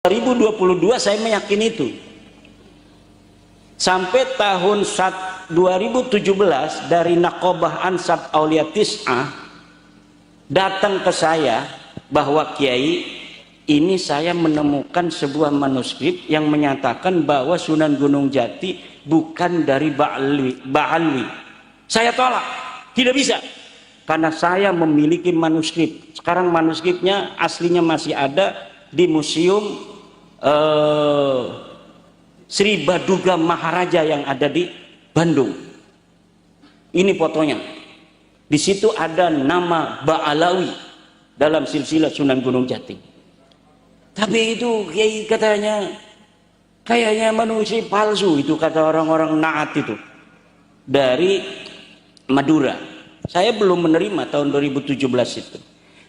2022 saya meyakini itu. Sampai tahun 2017 dari Naqobah Ansab Aulia Tis'ah datang ke saya bahwa Kiai, ini saya menemukan sebuah manuskrip yang menyatakan bahwa Sunan Gunung Jati bukan dari Ba'alwi. Saya tolak, tidak bisa, karena saya memiliki manuskrip. Sekarang manuskripnya aslinya masih ada di museum Sri Baduga Maharaja yang ada di Bandung. Ini fotonya. Di situ ada nama Ba'alawi dalam silsilah Sunan Gunung Jati. Tapi itu Kiai katanya kayaknya manusia palsu, itu kata orang-orang Naat itu dari Madura. Saya belum menerima tahun 2017 itu.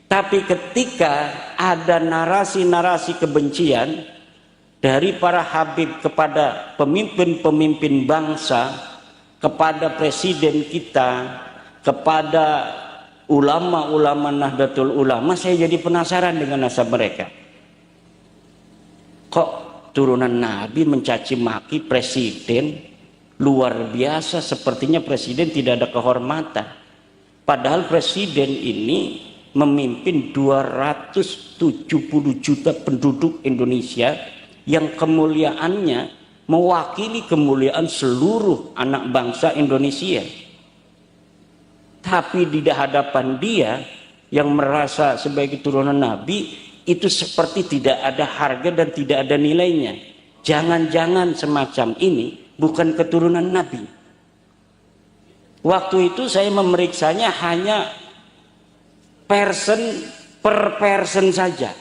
Tapi ketika ada narasi-narasi kebencian dari para habib kepada pemimpin-pemimpin bangsa, kepada presiden kita, kepada ulama-ulama Nahdlatul Ulama, saya jadi penasaran dengan nasab mereka. Kok turunan Nabi mencaci maki presiden? Luar biasa, sepertinya presiden tidak ada kehormatan. Padahal presiden ini memimpin 270 juta penduduk Indonesia yang kemuliaannya mewakili kemuliaan seluruh anak bangsa Indonesia. Tapi di hadapan dia yang merasa sebagai turunan Nabi, itu seperti tidak ada harga dan tidak ada nilainya. Jangan-jangan semacam ini bukan keturunan Nabi. Waktu itu saya memeriksanya hanya person per person saja.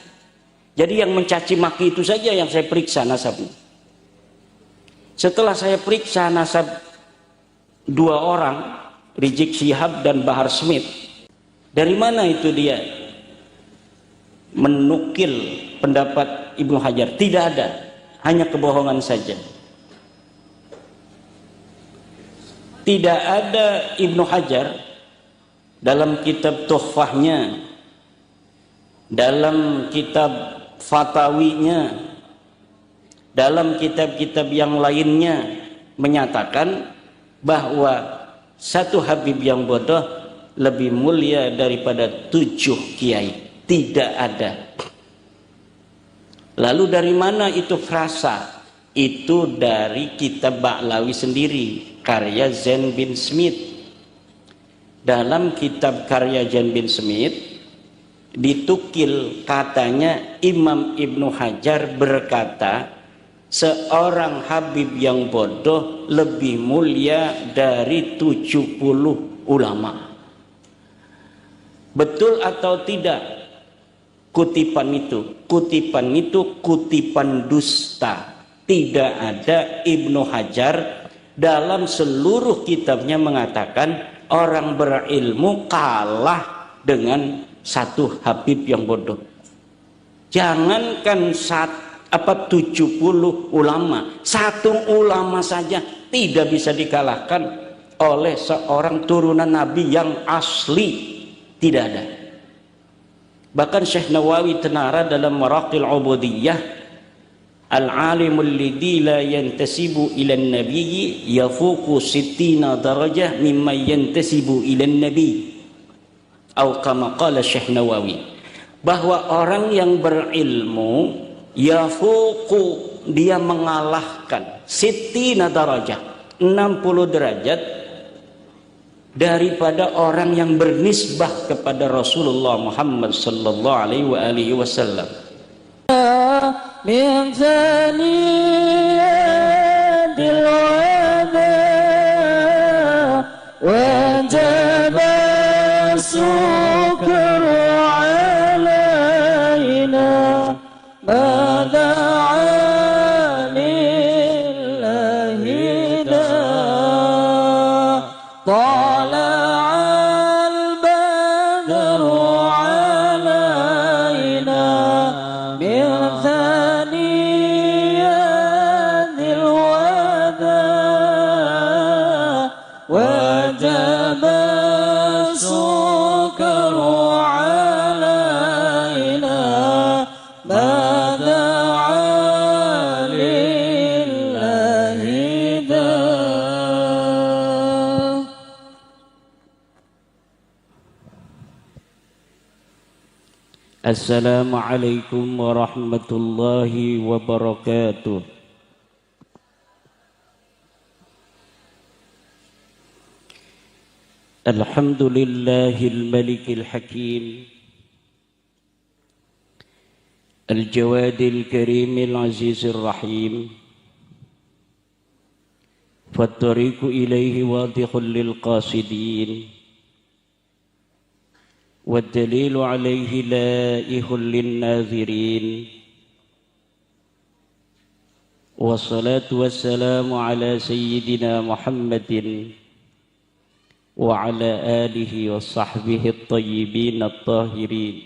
Jadi yang mencaci maki itu saja yang saya periksa nasabnya. Setelah saya periksa nasab dua orang, Rizik Syihab dan Bahar Smith, dari mana itu dia menukil pendapat Ibnu Hajar? Tidak ada, hanya kebohongan saja. Tidak ada Ibnu Hajar dalam kitab Tuhfahnya, dalam kitab Fatawinya, dalam kitab-kitab yang lainnya menyatakan bahwa satu Habib yang bodoh lebih mulia daripada 7 kiai. Tidak ada. Lalu dari mana itu frasa? Itu dari kitab Ba'lawi sendiri, karya Zain bin Smith. Dalam kitab karya Zain bin Smith ditukil katanya Imam Ibnu Hajar berkata, seorang Habib yang bodoh lebih mulia dari 70 ulama. Betul atau tidak kutipan itu? Kutipan itu kutipan dusta. Tidak ada Ibnu Hajar dalam seluruh kitabnya mengatakan orang berilmu kalah dengan satu Habib yang bodoh. Jangankan 70 ulama, satu ulama saja tidak bisa dikalahkan oleh seorang turunan Nabi yang asli. Tidak ada. Bahkan Syekh Nawawi Tenara dalam Maraqil Ubudiyah, al-alimul ladzi la yantasibu ila an-nabiy yafuqu 60 darajah mimma yantasibu ila an-nabiy. Atau kama qala Syekh Nawawi, bahwa orang yang berilmu yafuqu, dia mengalahkan 60 darajah, 60 derajat daripada orang yang bernisbah kepada Rasulullah Muhammad sallallahu alaihi wasallam. Min thaniyatil wada wajib السكر علينا ماذا عن الله دا طلع البدر علينا من ثنيات الوداع وجب السكر علينا ماذا Assalamualaikum warahmatullahi wabarakatuh. Alhamdulillahil malikil hakim, al-jawadil karimil azizir rahim, fattariqu ilaihi wadihul lil qasidin, والدليل عليه لائح للناذرين والصلاة والسلام على سيدنا محمد وعلى آله وصحبه الطيبين الطاهرين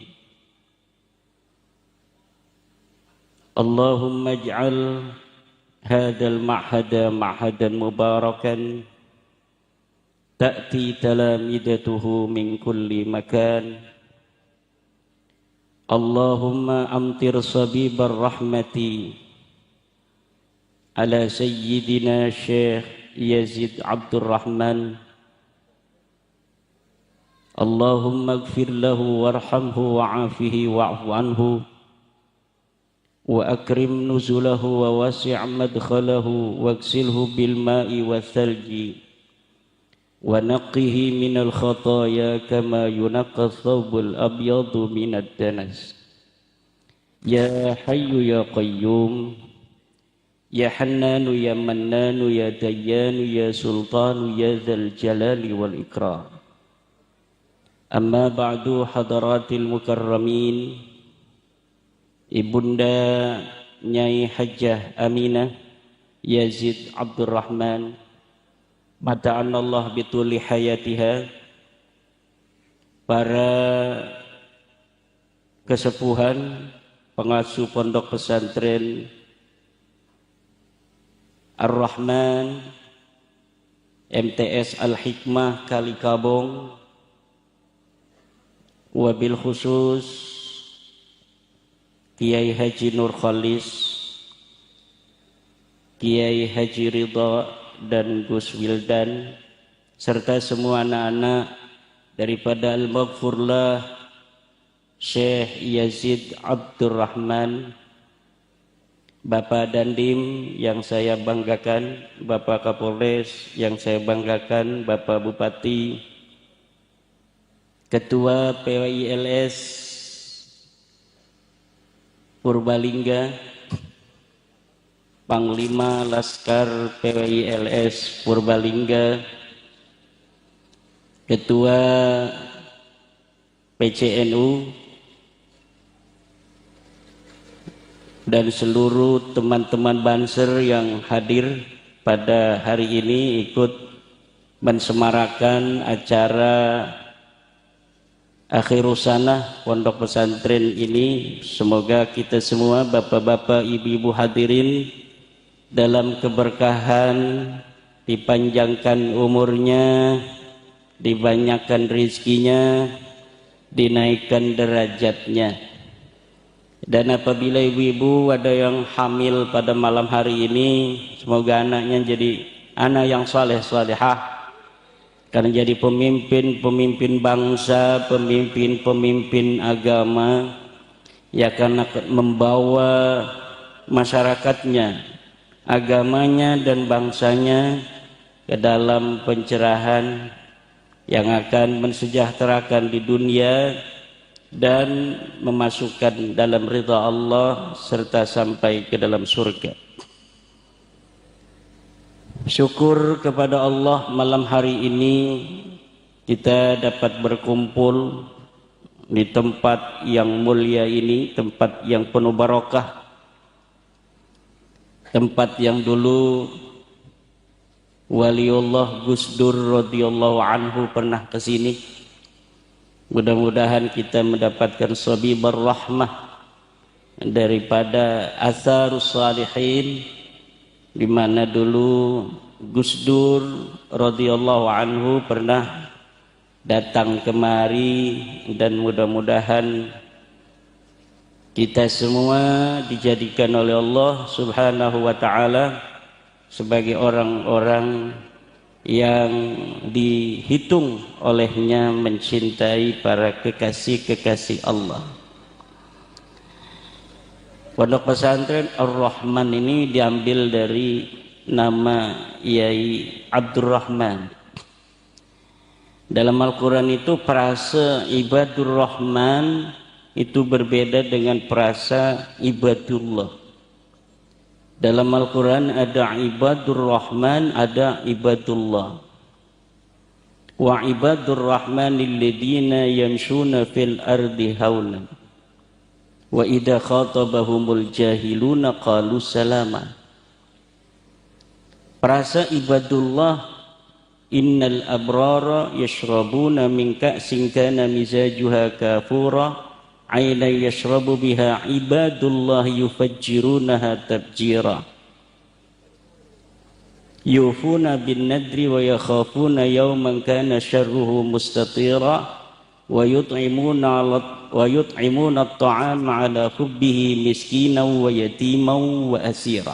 اللهم اجعل هذا المعهد معهدا مباركا تأتي تلامذته من كل مكان اللهم أمطر صبيب الرحمة على سيدنا الشيخ يزيد عبد الرحمن اللهم اغفر له وارحمه وعافه واعف عنه وأكرم نزله ووسع مدخله واغسله بالماء والثلج ونقه من الخطايا كما ينقى الثوب الأبيض من الدنس يا حي يا قيوم يا حنان يا منان يا ديان يا سلطان يا ذا الجلال والإكرام أما بعد حضرات المكرمين Ibunda Nyai Hajjah Aminah Yazid Abdul Rahman Mata'anallah bituli hayatiha, para kesepuhan pengasuh pondok pesantren Ar-Rahman MTS Al-Hikmah Kalikabong, wabil khusus Kiai Haji Nur Khalis, Kiai Haji Ridha dan Gus Wildan, serta semua anak-anak daripada Al-Maghfurlah Syekh Yazid Abdul Rahman, Bapak Dandim yang saya banggakan, Bapak Kapolres yang saya banggakan, Bapak Bupati, Ketua PWILS Purbalingga, Panglima Laskar PWILS Purbalingga, Ketua PCNU, dan seluruh teman-teman Banser yang hadir pada hari ini ikut mensemarakan acara Akhirus Sanah pondok pesantren ini. Semoga kita semua, bapak-bapak, ibu-ibu hadirin, dalam keberkahan, dipanjangkan umurnya, dibanyakkan rizkinya, dinaikkan derajatnya. Dan apabila ibu-ibu ada yang hamil pada malam hari ini, semoga anaknya jadi anak yang saleh-salehah, karena jadi pemimpin bangsa, pemimpin agama, ya karena membawa masyarakatnya, agamanya dan bangsanya ke dalam pencerahan yang akan mensejahterakan di dunia dan memasukkan dalam ridha Allah serta sampai ke dalam surga. Syukur kepada Allah, malam hari ini kita dapat berkumpul di tempat yang mulia ini, tempat yang penuh barokah, tempat yang dulu Waliullah Gus Dur radhiyallahu anhu pernah ke sini. Mudah-mudahan kita mendapatkan sabibar rahmah daripada atharus salihin, di mana dulu Gus Dur radhiyallahu anhu pernah datang kemari, dan mudah-mudahan kita semua dijadikan oleh Allah Subhanahu wa taala sebagai orang-orang yang dihitung olehnya mencintai para kekasih-kekasih Allah. Pondok pesantren Ar-Rahman ini diambil dari nama Yai Abdurrahman. Dalam Al-Quran itu frase Ibadur Rahman itu berbeda dengan frase Ibadullah. Dalam Al-Quran ada Ibadur Rahman, ada Ibadullah. Wa ibadur rahmanil ladina yamshuna fil ardi haunan wa idza khatabahumul jahiluna qalu salama. Frasa ibadullah, innal abrara yashrabuna min ka'sin kana mizajuha kafura ayna yashrabu biha ibadullah yufajjirunaha tabjira yufuna bin nadri wa yakhafuna yawman kana syarruhu mustatira wa yut'imuna at-ta'ama ala hubbihi miskinan wa yatiman wa asira.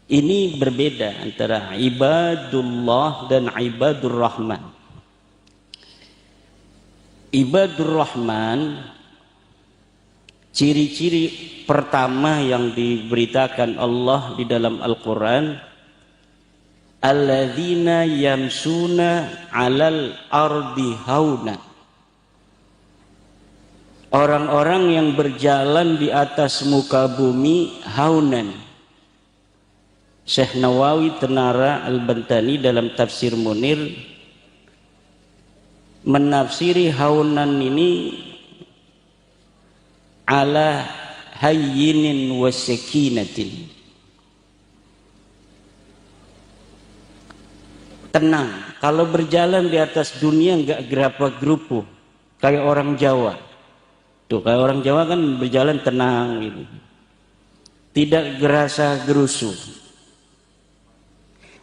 Ini berbeda antara ibadullah dan ibadur rahman. Ibadur rahman, ciri-ciri pertama yang diberitakan Allah di dalam Al-Quran, alladzina yamsuna 'alal ardi hauna. Orang-orang yang berjalan di atas muka bumi haunan. Syekh Nawawi Tenara Al-Bantani dalam tafsir Munir menafsiri haunan ini ala hayyinin wa sakinatin. Tenang, kalau berjalan di atas dunia enggak gerapa-gerupu kayak orang Jawa. Tuh, kayak orang Jawa kan berjalan tenang gitu. Tidak gerasa gerusu.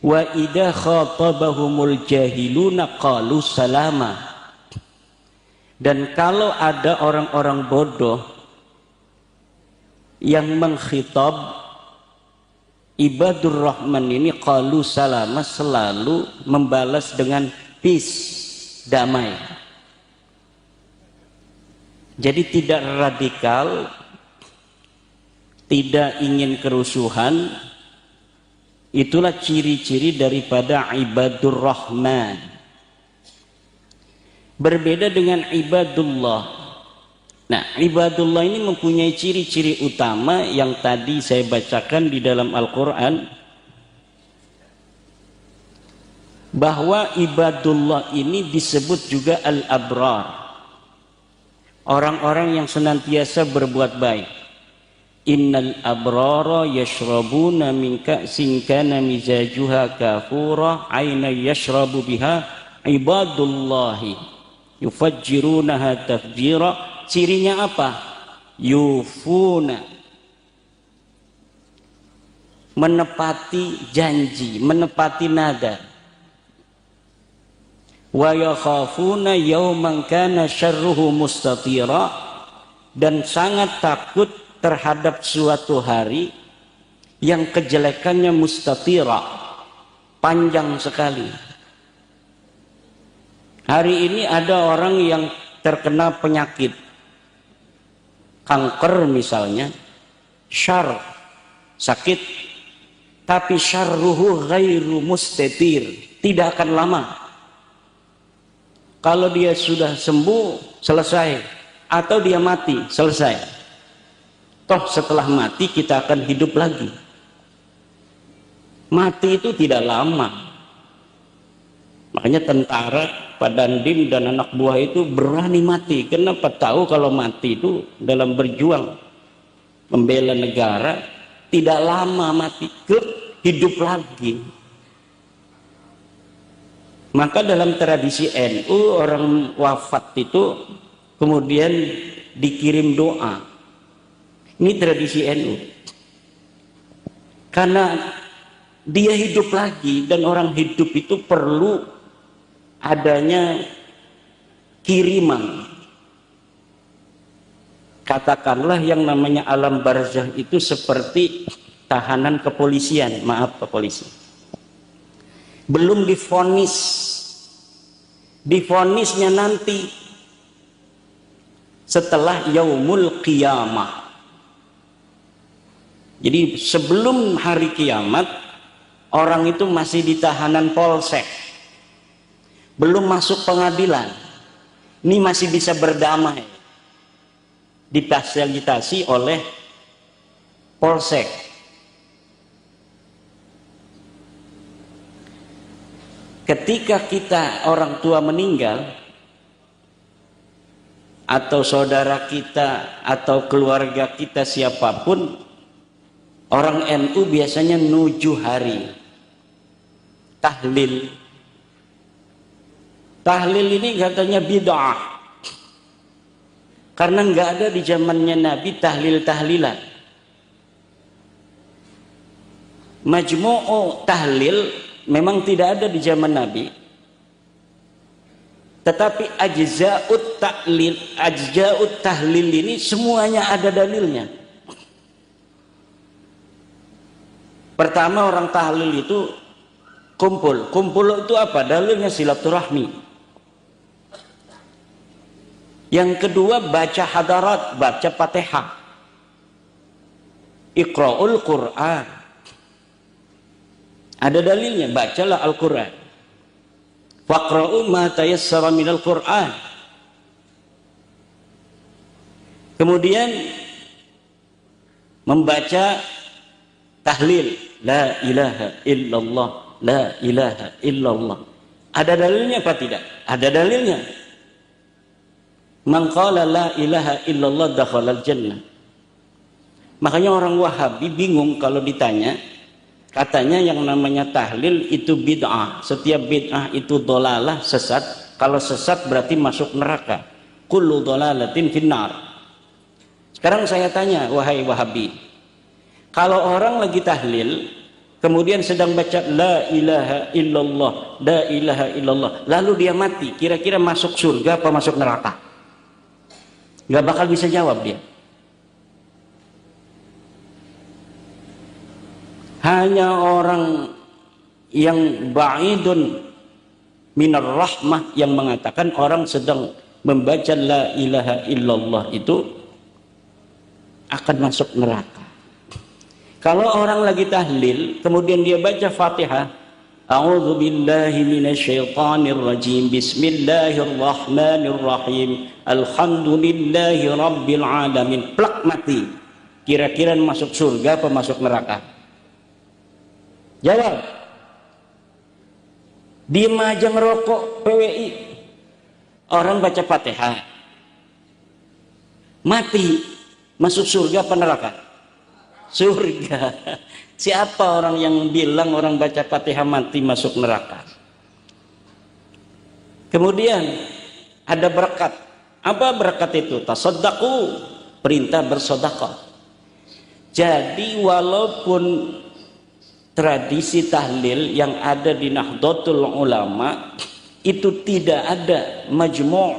Wa idza khatabahumul jahiluna qalu salama. Dan kalau ada orang-orang bodoh yang mengkhitab ibadur rahman ini qalu salama, selalu membalas dengan peace, damai. Jadi tidak radikal, tidak ingin kerusuhan. Itulah ciri-ciri daripada ibadur rahman. Berbeda dengan ibadullah. Nah, ibadullah ini mempunyai ciri-ciri utama yang tadi saya bacakan di dalam Al-Quran, bahwa ibadullah ini disebut juga al-abrar, orang-orang yang senantiasa berbuat baik. Innal abrara yashrabuna min ka'sin kana mizajuha kafura ayna yashrabu biha ibadullahi yufajjirunaha tafjira. Cirinya apa? Yufuna, menepati janji, menepati nada. Wa yakhafuna yawman kana syarruhu mustatira, dan sangat takut terhadap suatu hari yang kejelekannya mustatira, panjang sekali. Hari ini ada orang yang terkena penyakit kanker misalnya, syar, sakit, tapi syarruhu ghairu mustatir, tidak akan lama. Kalau dia sudah sembuh, selesai. Atau dia mati, selesai. Toh setelah mati kita akan hidup lagi. Mati itu tidak lama. Makanya tentara, Pak Dandim dan anak buah itu berani mati. Kenapa? Tahu kalau mati itu dalam berjuang membela negara, tidak lama mati, hidup lagi. Maka dalam tradisi NU, orang wafat itu kemudian dikirim doa. Ini tradisi NU. Karena dia hidup lagi, dan orang hidup itu perlu adanya kiriman. Katakanlah yang namanya alam barzah itu seperti tahanan kepolisian, maaf kepolisian. Belum divonis. Divonisnya nanti setelah yaumul qiyamah. Jadi sebelum hari kiamat, orang itu masih di tahanan polsek, belum masuk pengadilan, ini masih bisa berdamai, difasilitasi oleh polsek. Ketika kita orang tua meninggal, atau saudara kita atau keluarga kita siapapun, orang NU biasanya 7 hari tahlil. Tahlil ini katanya bid'ah, karena nggak ada di zamannya Nabi tahlil-tahlilan. Majmu'u tahlil memang tidak ada di zaman Nabi, tetapi ajza'ut tahlil ini semuanya ada dalilnya. Pertama, orang tahlil itu kumpul itu apa? Dalilnya silaturahmi. Yang kedua, baca hadarat, baca Fatihah, Iqra'ul Qur'an, ada dalilnya, bacalah Al-Quran. Faqra'u ma tayassara minal Qur'an. Kemudian membaca tahlil, la ilaha illallah, la ilaha illallah. Ada dalilnya apa tidak? Ada dalilnya. Man qala la ilaha illallah dakhalal jannah. Makanya orang Wahabi bingung kalau ditanya, katanya yang namanya tahlil itu bid'ah. Setiap bid'ah itu dolalah, sesat. Kalau sesat berarti masuk neraka. Kullu dolalatin finnar. Sekarang saya tanya, wahai Wahabi, kalau orang lagi tahlil, kemudian sedang baca la ilaha illallah, la ilaha illallah, lalu dia mati, kira-kira masuk surga apa masuk neraka? Gak bakal bisa jawab dia. Hanya orang yang ba'idun minar rahmah yang mengatakan orang sedang membaca la ilaha illallah itu akan masuk neraka. Kalau orang lagi tahlil, kemudian dia baca Fatihah, a'udzu billahi minasyaitonir rajim, bismillahirrahmanirrahim, alhamdulillahi rabbil alamin, plak mati. Kira-kira masuk surga apa masuk neraka? Jawab. Diem aja ngerokok PWI. Orang baca Fatihah mati, masuk surga apa neraka? Surga. Siapa orang yang bilang orang baca Fatihah mati masuk neraka? Kemudian ada berkat. Apa berkat itu? Tasaddaqu, perintah bersedekah. Jadi walaupun tradisi tahlil yang ada di Nahdlatul Ulama itu tidak ada majmu',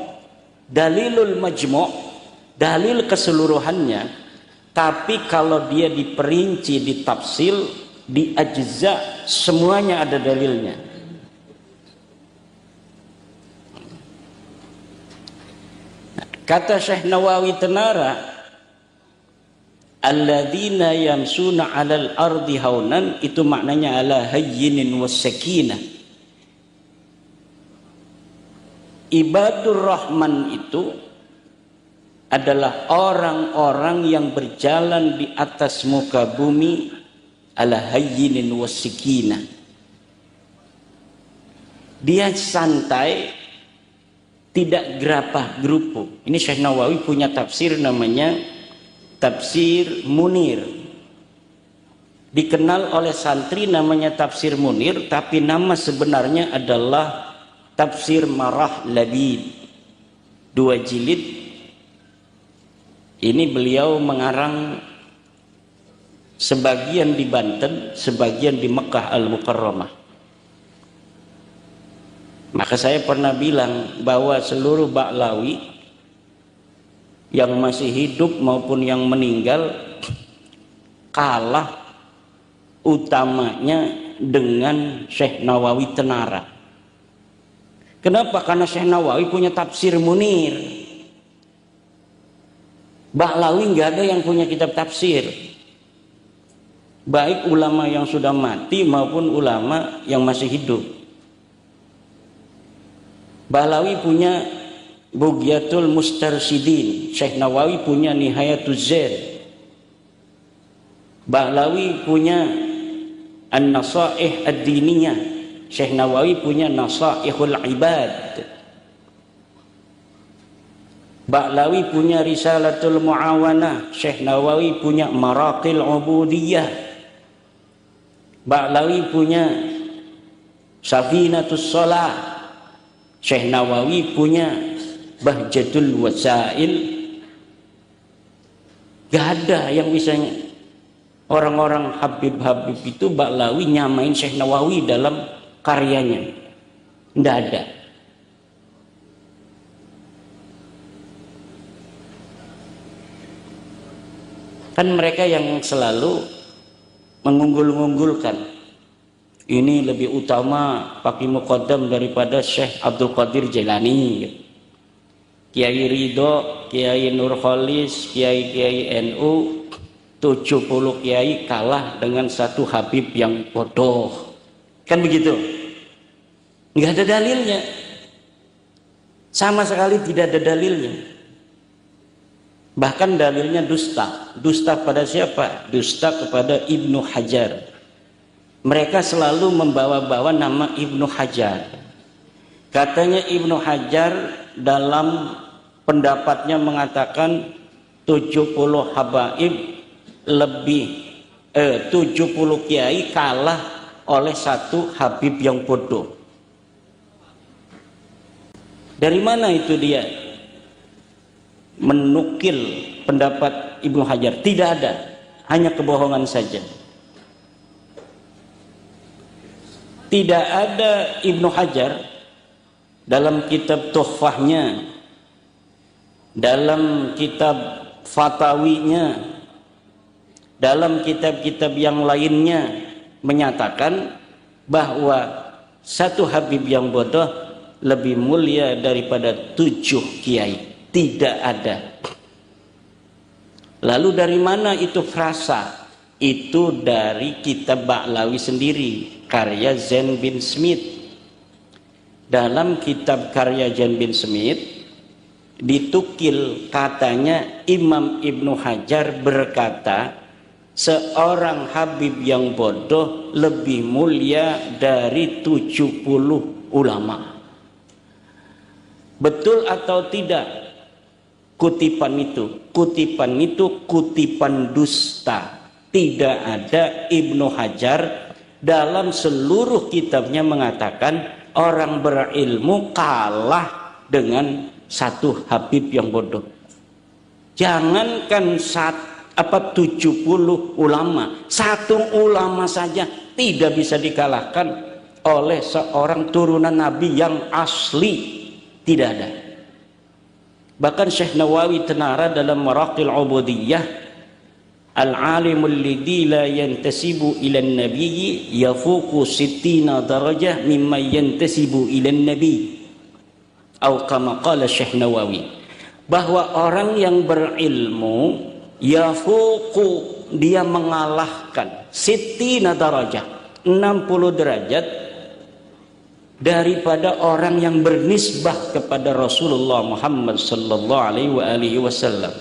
dalilul majmu', dalil keseluruhannya, tapi kalau dia diperinci, ditafsil, di ajza, semuanya ada dalilnya. Kata Syekh Nawawi Tenara, alladzina yamsuna 'alal ardi haunan, itu maknanya ala hayyinin was sakinah. Ibadur Rahman itu adalah orang-orang yang berjalan di atas muka bumi ala hayyinin was sakinah. Dia santai, tidak gerapah gerupu. Ini Syekh Nawawi punya tafsir namanya Tafsir Munir. Dikenal oleh santri namanya Tafsir Munir, tapi nama sebenarnya adalah Tafsir Marah Labid. 2 jilid. Ini beliau mengarang sebagian di Banten, sebagian di Mekah Al-Mukarramah. Maka saya pernah bilang bahwa seluruh Ba'lawi yang masih hidup maupun yang meninggal kalah utamanya dengan Syekh Nawawi Tenara. Kenapa? Karena Syekh Nawawi punya Tafsir Munir. Ba'lawi nggak ada yang punya kitab tafsir. baik ulama yang sudah mati maupun ulama yang masih hidup. Bahlawi punya Bughyatul Mustarsyidin, Syekh Nawawi punya Nihayatuz Zain, Bahlawi punya An-Nasaih Ad-Diniyah, Syekh Nawawi punya Nasaihul Ibad, Bahlawi punya Risalatul Muawanah, Syekh Nawawi punya Maraqil Ubudiyah, Bahlawi punya Safinatus Shalah, Syekh Nawawi punya Bahjatul Wasail. Gak ada yang bisa orang-orang Habib-Habib itu Bahlawi nyamain Syekh Nawawi dalam karyanya. Tidak ada. Kan mereka yang selalu mengunggul-unggulkan, ini lebih utama pakai muqaddam daripada Syekh Abdul Qadir Jailani, Kiai Ridho, Kiai Nurholis, Kiai NU, 70 kiai kalah dengan satu Habib yang bodoh. Kan begitu? Nggak ada dalilnya. Sama sekali tidak ada dalilnya. Bahkan dalilnya dusta. Dusta pada siapa? Dusta kepada Ibnu Hajar. Mereka selalu membawa-bawa nama Ibnu Hajar. Katanya Ibnu Hajar dalam pendapatnya mengatakan 70 habaib lebih 70 kiai kalah oleh satu Habib yang bodoh. Dari mana itu dia menukil pendapat Ibnu Hajar? Tidak ada, hanya kebohongan saja. Tidak ada Ibnu Hajar dalam kitab Tuhfahnya, dalam kitab Fatawinya, dalam kitab-kitab yang lainnya menyatakan bahwa satu Habib yang bodoh lebih mulia daripada 7 kiai. Tidak ada. Lalu dari mana itu frasa? Itu dari kitab Bahlawi sendiri, karya Zain bin Smith. Dalam kitab karya Zain bin Smith ditukil katanya Imam Ibnu Hajar berkata, seorang Habib yang bodoh lebih mulia dari 70 ulama. Betul atau tidak kutipan itu? Kutipan itu kutipan dusta. Tidak ada Ibnu Hajar dalam seluruh kitabnya mengatakan orang berilmu kalah dengan satu Habib yang bodoh. Jangankan 70 ulama, satu ulama saja tidak bisa dikalahkan oleh seorang turunan Nabi yang asli. Tidak ada. Bahkan Syekh Nawawi Tenara dalam Maraqil Ubudiyah, al-alimul lidhi la yantasibu ilan nabiyyi yafuqu 60 darajah mimma yantasibu ilan nabi, atau kama qala Syekh Nawawi, bahwa orang yang berilmu yafuqu, dia mengalahkan 60 darajah, 60 derajat daripada orang yang bernisbah kepada Rasulullah Muhammad sallallahu alaihi wasallam.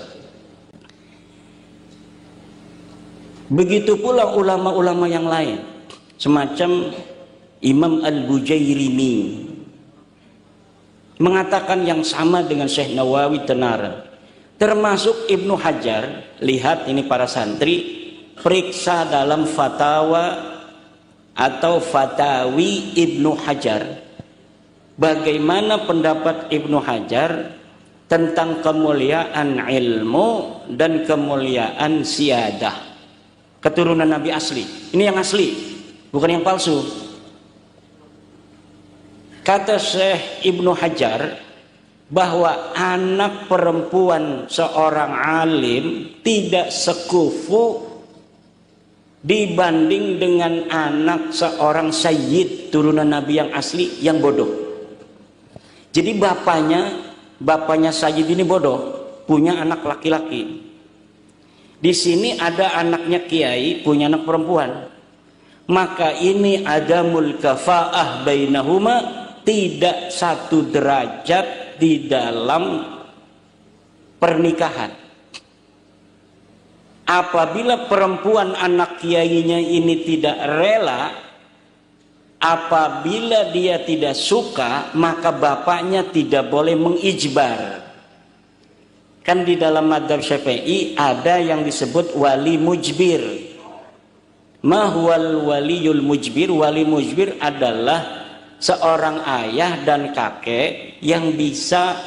Begitu pula ulama-ulama yang lain, semacam Imam Al-Bujairimi mengatakan yang sama dengan Syekh Nawawi Tenara. Termasuk Ibnu Hajar. Lihat ini para santri, periksa dalam fatwa atau fatawi Ibnu Hajar, bagaimana pendapat Ibnu Hajar tentang kemuliaan ilmu dan kemuliaan siyadah, keturunan Nabi asli. Ini yang asli, bukan yang palsu. Kata Syekh Ibnu Hajar bahwa anak perempuan seorang alim tidak sekufu dibanding dengan anak seorang sayyid turunan Nabi yang asli yang bodoh. Jadi bapaknya sayyid ini bodoh, punya anak laki-laki. Di sini ada anaknya kiai punya anak perempuan, maka ini adamul kafaah bainahuma, tidak satu derajat di dalam pernikahan. Apabila perempuan anak kiainya ini tidak rela, apabila dia tidak suka, maka bapaknya tidak boleh mengijbar. Kan di dalam madzhab Syafi'i ada yang disebut wali mujbir. Mahwal waliyul mujbir. Wali mujbir adalah seorang ayah dan kakek yang bisa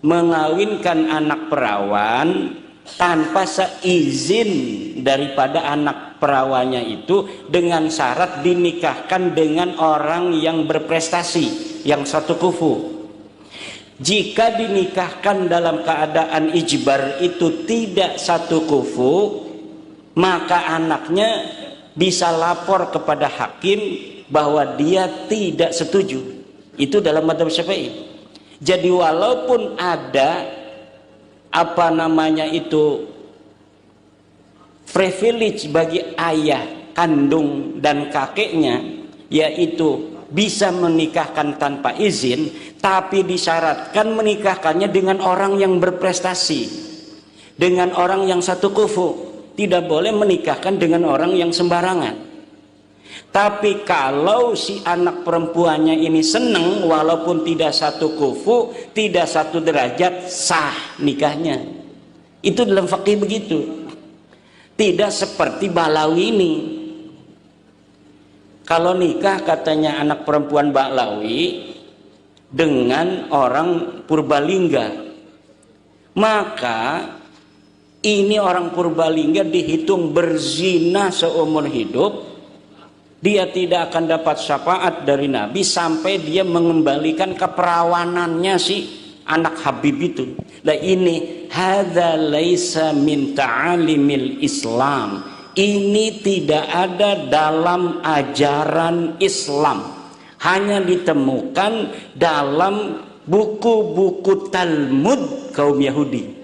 mengawinkan anak perawan tanpa seizin daripada anak perawannya itu, dengan syarat dinikahkan dengan orang yang berprestasi, yang satu kufu. Jika dinikahkan dalam keadaan ijbar itu tidak satu kufu, maka anaknya bisa lapor kepada hakim bahwa dia tidak setuju. Itu dalam madzhab Syafi'i. Jadi walaupun ada privilege bagi ayah kandung dan kakeknya, yaitu bisa menikahkan tanpa izin, tapi disyaratkan menikahkannya dengan orang yang berprestasi, dengan orang yang satu kufu. Tidak boleh menikahkan dengan orang yang sembarangan. Tapi kalau si anak perempuannya ini senang, walaupun tidak satu kufu, tidak satu derajat, sah nikahnya. Itu dalam fikih begitu. Tidak seperti Ba'lawi ini. Kalau nikah katanya anak perempuan Ba'lawi dengan orang Purbalingga, maka ini orang Purbalingga dihitung berzina seumur hidup. Dia tidak akan dapat syafaat dari Nabi sampai dia mengembalikan keperawanannya si anak Habib itu. Nah ini hadza laisa min ta'alimil Islam. Ini tidak ada dalam ajaran Islam, hanya ditemukan dalam buku-buku Talmud kaum Yahudi.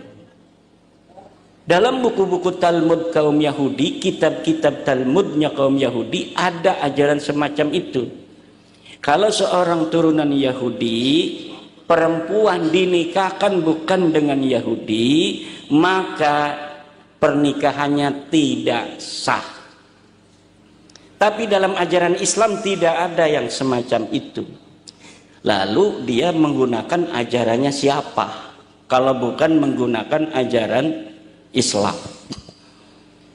Dalam buku-buku Talmud kaum Yahudi, kitab-kitab Talmudnya kaum Yahudi, ada ajaran semacam itu. Kalau seorang turunan Yahudi, perempuan dinikahkan bukan dengan Yahudi, maka pernikahannya tidak sah. Tapi dalam ajaran Islam tidak ada yang semacam itu. Lalu dia menggunakan ajarannya siapa kalau bukan menggunakan ajaran Islam?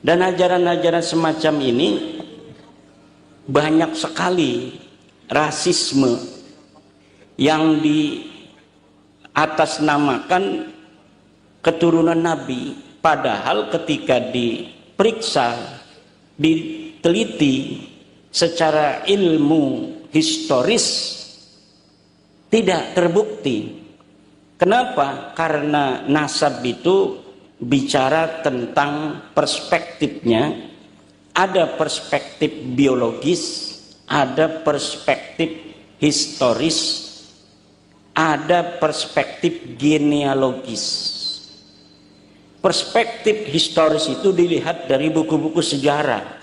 Dan ajaran-ajaran semacam ini banyak sekali rasisme yang di atasnamakan keturunan Nabi. Padahal ketika diperiksa, diteliti secara ilmu historis, tidak terbukti. Kenapa? Karena nasab itu bicara tentang perspektifnya. Ada perspektif biologis, ada perspektif historis, ada perspektif genealogis. Perspektif historis itu dilihat dari buku-buku sejarah.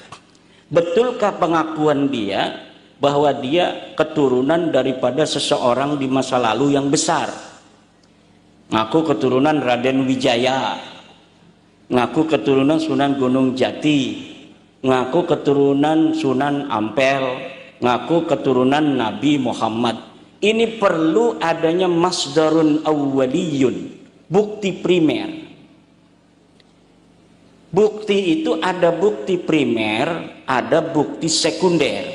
Betulkah pengakuan dia bahwa dia keturunan daripada seseorang di masa lalu yang besar? Ngaku keturunan Raden Wijaya, ngaku keturunan Sunan Gunung Jati, ngaku keturunan Sunan Ampel, ngaku keturunan Nabi Muhammad. Ini perlu adanya masdarun awwaliyun, bukti primer. Bukti itu ada bukti primer, ada bukti sekunder,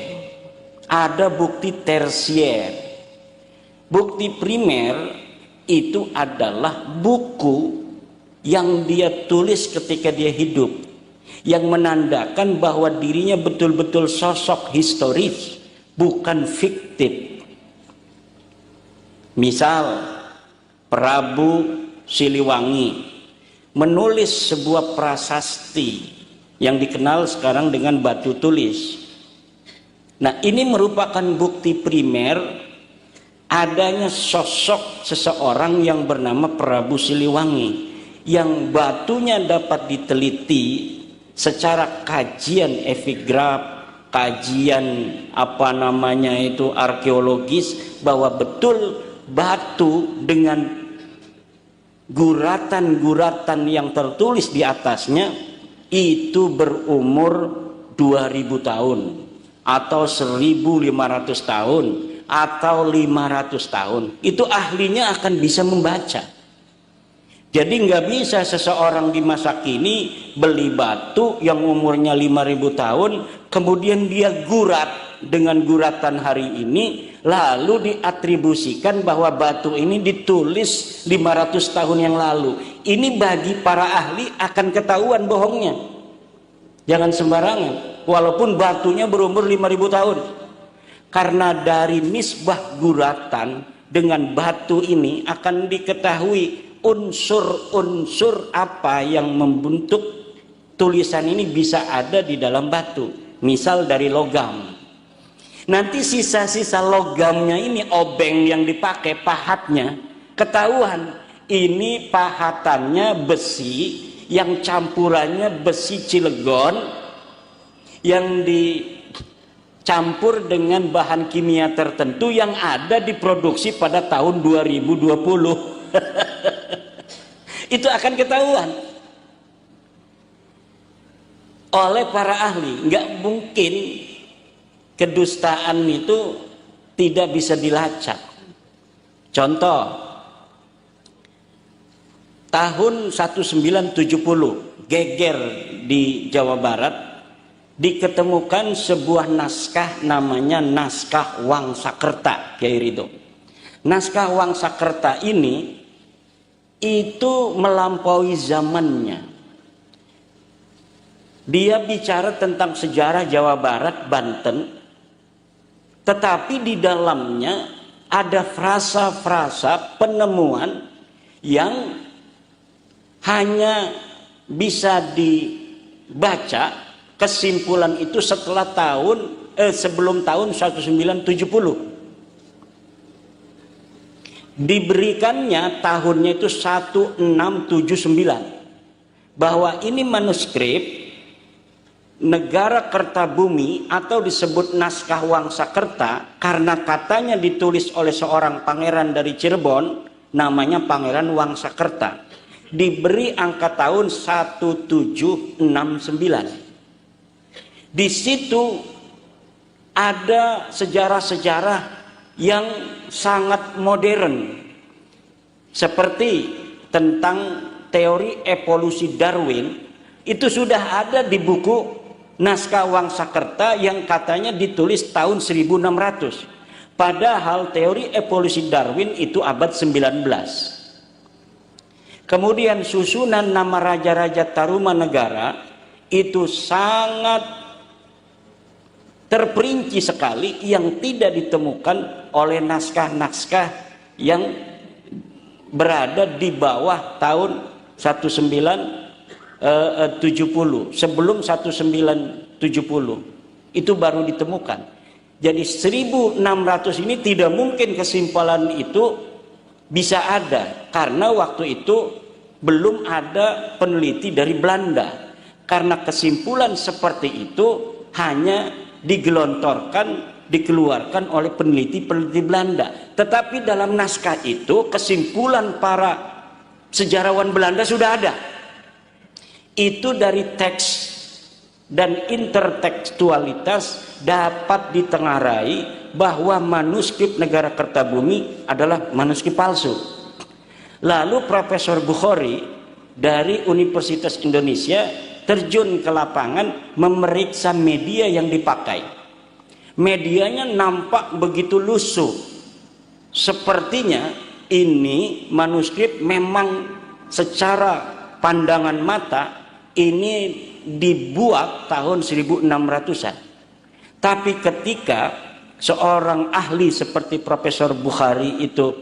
ada bukti tersier. Bukti primer itu adalah buku yang dia tulis ketika dia hidup, yang menandakan bahwa dirinya betul-betul sosok historis, bukan fiktif. Misal Prabu Siliwangi menulis sebuah prasasti yang dikenal sekarang dengan batu tulis. Nah, ini merupakan bukti primer adanya sosok seseorang yang bernama Prabu Siliwangi yang batunya dapat diteliti secara kajian epigraf, kajian arkeologis, bahwa betul batu dengan guratan-guratan yang tertulis di atasnya itu berumur 2000 tahun atau 1500 tahun atau 500 tahun. Itu ahlinya akan bisa membaca. Jadi nggak bisa seseorang di masa kini beli batu yang umurnya 5000 tahun, kemudian dia gurat dengan guratan hari ini, lalu diatribusikan bahwa batu ini ditulis 500 tahun yang lalu. Ini bagi para ahli akan ketahuan bohongnya. Jangan sembarangan, walaupun batunya berumur 5000 tahun. Karena dari nisbah guratan dengan batu ini akan diketahui unsur-unsur apa yang membentuk tulisan ini bisa ada di dalam batu. Misal dari logam, nanti sisa-sisa logamnya ini, obeng yang dipakai, pahatnya, ketahuan ini pahatannya besi yang campurannya besi Cilegon yang dicampur dengan bahan kimia tertentu yang ada diproduksi pada tahun 2020. Itu akan ketahuan oleh para ahli. Nggak mungkin kedustaan itu tidak bisa dilacak. Contoh, tahun 1970 geger di Jawa Barat diketemukan sebuah naskah namanya naskah Wangsakerta, Kiai Ridho. Naskah Wangsakerta ini itu melampaui zamannya. Dia bicara tentang sejarah Jawa Barat, Banten, tetapi di dalamnya ada frasa-frasa penemuan yang hanya bisa dibaca kesimpulan itu setelah sebelum tahun 1970. Diberikannya tahunnya itu 1679, bahwa ini manuskrip Negara Kertabumi atau disebut naskah Wangsakerta karena katanya ditulis oleh seorang pangeran dari Cirebon namanya Pangeran Wangsakerta. Diberi angka tahun 1769. Di situ ada sejarah-sejarah yang sangat modern, seperti tentang teori evolusi Darwin. Itu sudah ada di buku naskah Wangsakerta yang katanya ditulis tahun 1600, padahal teori evolusi Darwin itu abad 19. Kemudian susunan nama raja-raja Tarumanegara itu sangat terperinci sekali yang tidak ditemukan oleh naskah-naskah yang berada di bawah tahun 1970, sebelum 1970 itu baru ditemukan. Jadi 1600 ini tidak mungkin kesimpulan itu bisa ada, karena waktu itu belum ada peneliti dari Belanda. Karena kesimpulan seperti itu hanya digelontorkan, dikeluarkan oleh peneliti-peneliti Belanda. Tetapi dalam naskah itu kesimpulan para sejarawan Belanda sudah ada. Itu dari teks dan intertekstualitas dapat ditengarai bahwa manuskrip Negara Kertabumi adalah manuskrip palsu. Lalu Profesor Bukhari dari Universitas Indonesia terjun ke lapangan memeriksa media yang dipakai. Medianya nampak begitu lusuh. Sepertinya ini manuskrip memang secara pandangan mata ini dibuat tahun 1600-an. Tapi ketika seorang ahli seperti Profesor Bukhari itu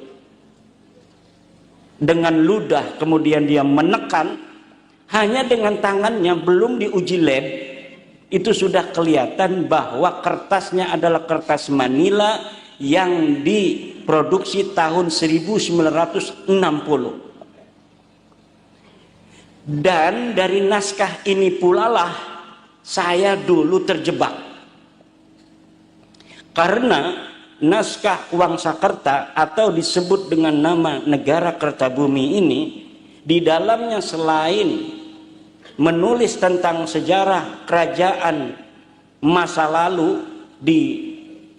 dengan ludah kemudian dia menekan, hanya dengan tangannya, belum diuji lab, itu sudah kelihatan bahwa kertasnya adalah kertas Manila yang diproduksi tahun 1960. Dan dari naskah ini pula lah saya dulu terjebak. Karena naskah Wangsakerta atau disebut dengan nama negara Kertabumi ini, di dalamnya selain menulis tentang sejarah kerajaan masa lalu di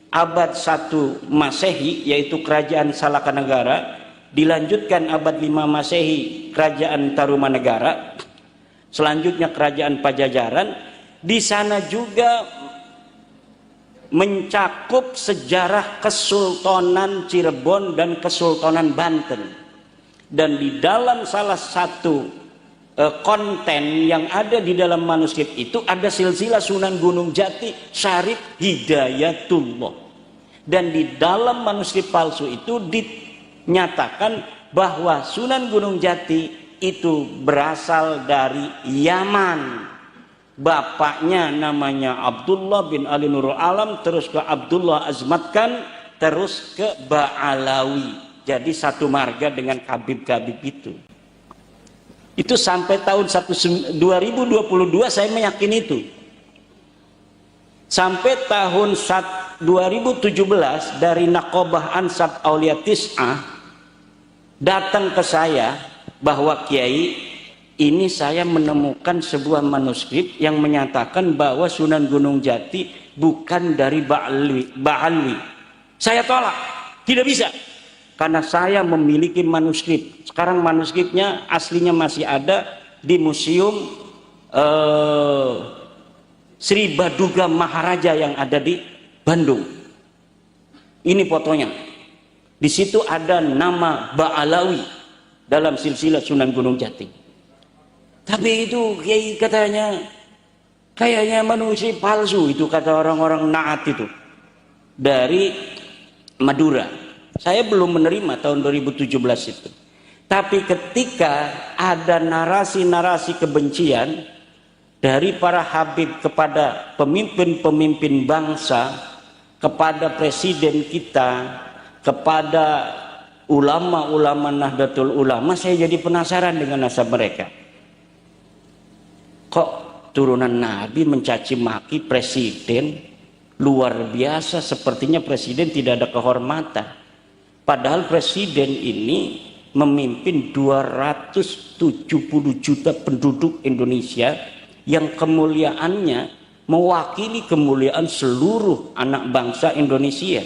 abad 1 Masehi, yaitu kerajaan Salakanegara, dilanjutkan abad 5 Masehi kerajaan Tarumanegara, selanjutnya kerajaan Pajajaran. Di sana juga mencakup sejarah Kesultanan Cirebon dan Kesultanan Banten. Dan di dalam salah satu konten yang ada di dalam manuskrip itu ada silsilah Sunan Gunung Jati Syarif Hidayatullah. Dan di dalam manuskrip palsu itu dinyatakan bahwa Sunan Gunung Jati itu berasal dari Yaman. Bapaknya namanya Abdullah bin Ali Nurul Alam, terus ke Abdullah Azmatkan, terus ke Ba'alawi. Jadi satu marga dengan Habib-Habib itu. Itu sampai tahun 2022 saya meyakini itu. Sampai tahun 2017 dari Naqobah Ansab Aulia Tis'ah datang ke saya bahwa Kiai, ini saya menemukan sebuah manuskrip yang menyatakan bahwa Sunan Gunung Jati bukan dari Ba'alwi. Saya tolak, tidak bisa. Karena saya memiliki manuskrip. Sekarang manuskripnya aslinya masih ada di Museum Sri Baduga Maharaja yang ada di Bandung. Ini fotonya. Di situ ada nama Ba'alawi dalam silsilah Sunan Gunung Jati. Tapi itu Kiai katanya kayaknya manusia palsu, itu kata orang-orang Naat itu dari Madura. Saya belum menerima tahun 2017 itu. Tapi ketika ada narasi-narasi kebencian dari para habib kepada pemimpin-pemimpin bangsa, kepada presiden kita, kepada ulama-ulama Nahdlatul Ulama, saya jadi penasaran dengan nasab mereka. Kok turunan Nabi mencaci maki presiden? Luar biasa, sepertinya presiden tidak ada kehormatan. Padahal presiden ini memimpin 270 juta penduduk Indonesia yang kemuliaannya mewakili kemuliaan seluruh anak bangsa Indonesia.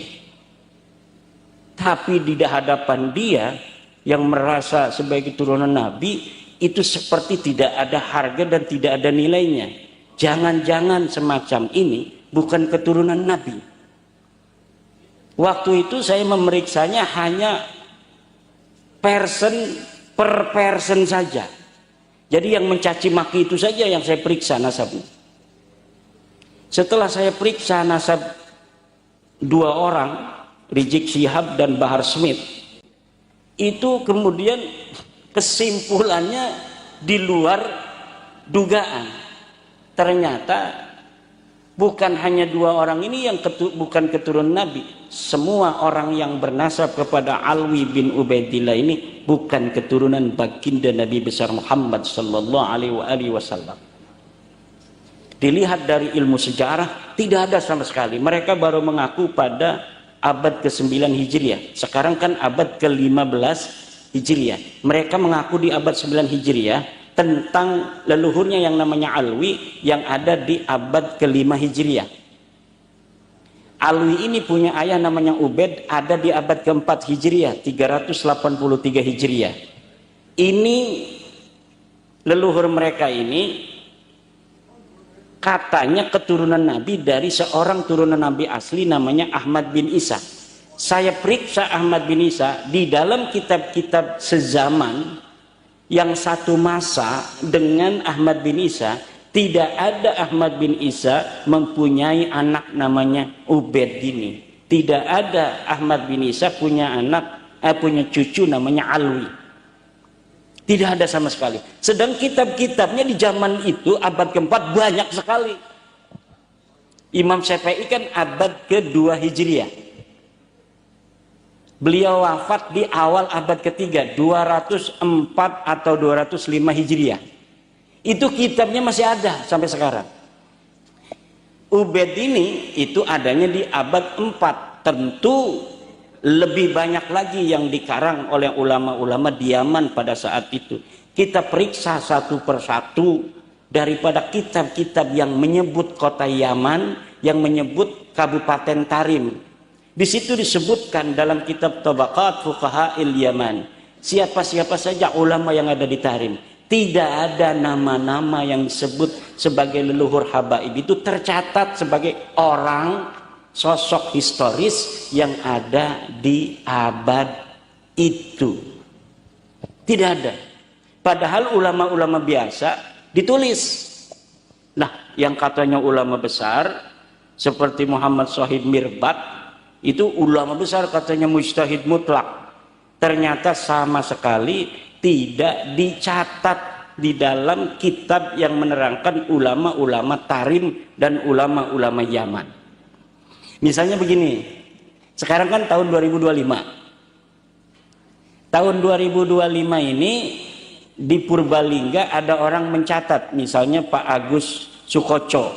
Tapi di hadapan dia yang merasa sebagai turunan Nabi itu seperti tidak ada harga dan tidak ada nilainya. Jangan-jangan semacam ini bukan keturunan Nabi. Waktu itu saya memeriksanya hanya person per person saja. Jadi yang mencaci maki itu saja yang saya periksa nasabnya. Setelah saya periksa nasab dua orang, Rizik Syihab dan Bahar Smith, itu kemudian kesimpulannya di luar dugaan. Ternyata bukan hanya dua orang ini yang bukan keturunan Nabi. Semua orang yang bernasab kepada Alwi bin Ubaidillah ini bukan keturunan baginda Nabi besar Muhammad sallallahu alaihi wasallam. Dilihat dari ilmu sejarah, tidak ada sama sekali. Mereka baru mengaku pada abad ke-9 Hijriah. Sekarang kan abad ke-15 Hijriah. Mereka mengaku di abad 9 Hijriah tentang leluhurnya yang namanya Alwi yang ada di abad ke-5 Hijriah. Alwi ini punya ayah namanya Ubaid, ada di abad ke-4 Hijriah, 383 Hijriah. Ini leluhur mereka ini katanya keturunan Nabi dari seorang turunan Nabi asli namanya Ahmad bin Isa. Saya periksa Ahmad bin Isa di dalam kitab-kitab sezaman yang satu masa dengan Ahmad bin Isa, tidak ada Ahmad bin Isa mempunyai anak namanya Ubaid ini. Tidak ada Ahmad bin Isa punya punya cucu namanya Alwi. Tidak ada sama sekali. Sedang kitab-kitabnya di zaman itu abad ke-4 banyak sekali. Imam Syafi'i kan abad ke-2 Hijriah. Beliau wafat di awal abad ke-3, 204 atau 205 Hijriah. Itu kitabnya masih ada sampai sekarang. Ubaid ini itu adanya di abad 4. Tentu lebih banyak lagi yang dikarang oleh ulama-ulama di Yaman pada saat itu. Kita periksa satu persatu daripada kitab-kitab yang menyebut kota Yaman, yang menyebut Kabupaten Tarim. Di situ disebutkan dalam kitab Tabaqat Fuqaha'il Yaman, siapa-siapa saja ulama yang ada di Tarim. Tidak ada nama-nama yang disebut sebagai leluhur habaib itu tercatat sebagai orang sosok historis yang ada di abad itu. Tidak ada. Padahal ulama-ulama biasa ditulis. Nah, yang katanya ulama besar seperti Muhammad Shahid Mirbat itu ulama besar, katanya mujtahid mutlak. Ternyata sama sekali tidak dicatat di dalam kitab yang menerangkan ulama-ulama Tarim dan ulama-ulama Yaman. Misalnya begini, sekarang kan tahun 2025. Tahun 2025 ini di Purbalingga ada orang mencatat, misalnya Pak Agus Sukoco.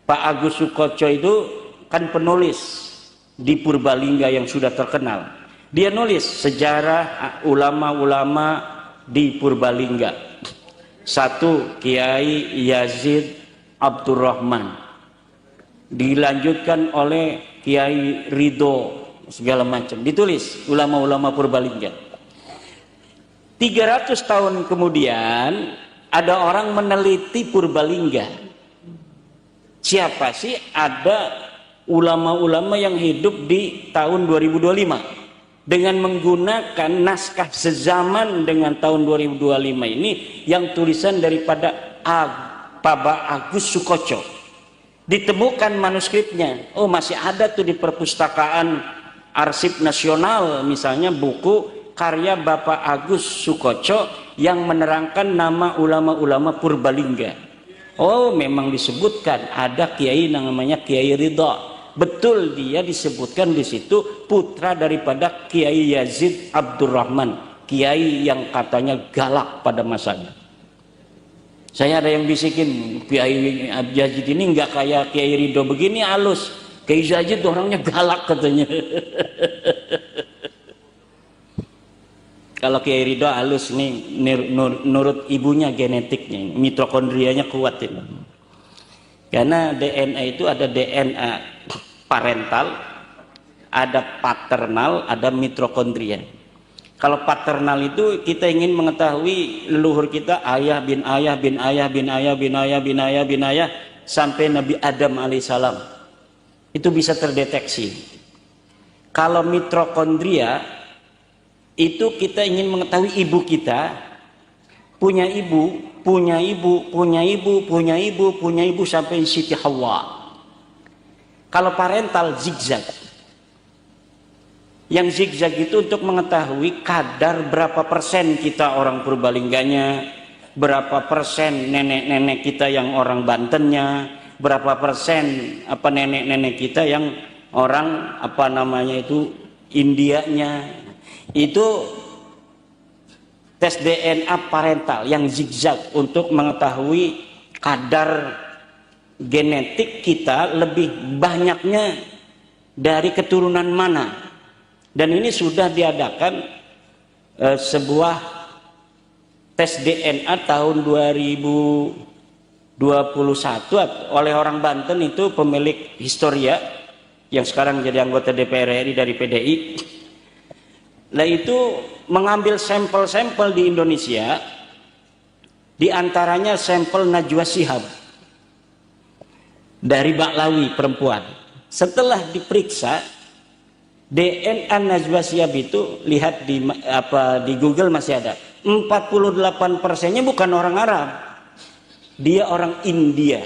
Pak Agus Sukoco itu kan penulis di Purbalingga yang sudah terkenal. Dia nulis sejarah ulama-ulama di Purbalingga. Satu, Kiai Yazid Abdurrahman. Dilanjutkan oleh Kiai Ridho, segala macam. Ditulis ulama-ulama Purbalingga. 300 tahun kemudian ada orang meneliti Purbalingga. Siapa sih ada ulama-ulama yang hidup di tahun 2025? Dengan menggunakan naskah sezaman dengan tahun 2025 ini yang tulisan daripada Pak Agus Sukoco. Ditemukan manuskripnya. Oh, masih ada tuh di perpustakaan Arsip Nasional, misalnya buku karya Bapak Agus Sukoco yang menerangkan nama ulama-ulama Purbalingga. Oh, memang disebutkan ada kiai namanya Kiai Ridho. Betul, dia disebutkan di situ putra daripada Kiai Yazid Abdurrahman, kiai yang katanya galak pada masanya. Saya ada yang bisikin, Kiai Yazid ini nggak kayak Kiai Ridho begini halus. Kiai Yazid orangnya galak katanya. Kalau Kiai Ridho halus nih, nurut ibunya genetiknya, mitokondrianya kuat ini. Karena DNA itu ada DNA parental, ada paternal, ada mitokondria. Kalau paternal itu kita ingin mengetahui leluhur kita, ayah bin ayah bin ayah bin ayah bin ayah bin ayah bin ayah sampai Nabi Adam alaihissalam. Itu bisa terdeteksi. Kalau mitokondria itu kita ingin mengetahui ibu kita, punya ibu, punya ibu, punya ibu, punya ibu, punya ibu sampai Siti Hawa. Kalau parental zigzag. Yang zigzag itu untuk mengetahui kadar berapa persen kita orang Purbalingganya, berapa persen nenek-nenek kita yang orang Bantennya, berapa persen nenek-nenek kita yang orang Indianya. Itu tes DNA parental yang zigzag untuk mengetahui kadar genetik kita lebih banyaknya dari keturunan mana. Dan ini sudah diadakan sebuah tes DNA tahun 2021 oleh orang Banten, itu pemilik Historia yang sekarang jadi anggota DPR RI dari PDI. Nah, itu mengambil sampel-sampel di Indonesia, diantaranya sampel Najwa Shihab dari Baklawi perempuan. Setelah diperiksa DNA Najwa Shihab itu, lihat di Google masih ada, 48%-nya bukan orang Arab, dia orang India.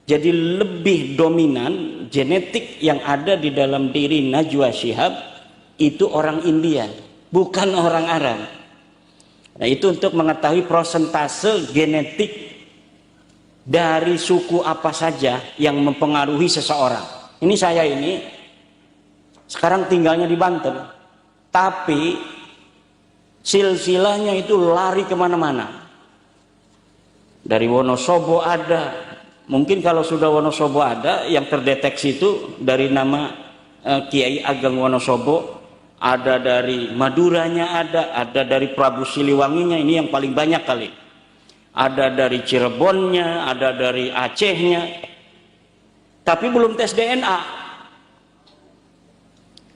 Jadi lebih dominan genetik yang ada di dalam diri Najwa Shihab itu orang India, bukan orang Arab. Nah, itu untuk mengetahui persentase genetik dari suku apa saja yang mempengaruhi seseorang. Ini saya ini sekarang tinggalnya di Banten, tapi silsilahnya itu lari kemana-mana. dari Wonosobo ada. Mungkin kalau sudah Wonosobo ada, yang terdeteksi itu dari nama Kiai Ageng Wonosobo, ada dari Maduranya ada dari Prabu Siliwanginya, ini yang paling banyak kali. Ada dari Cirebonnya, ada dari Acehnya. Tapi belum tes DNA.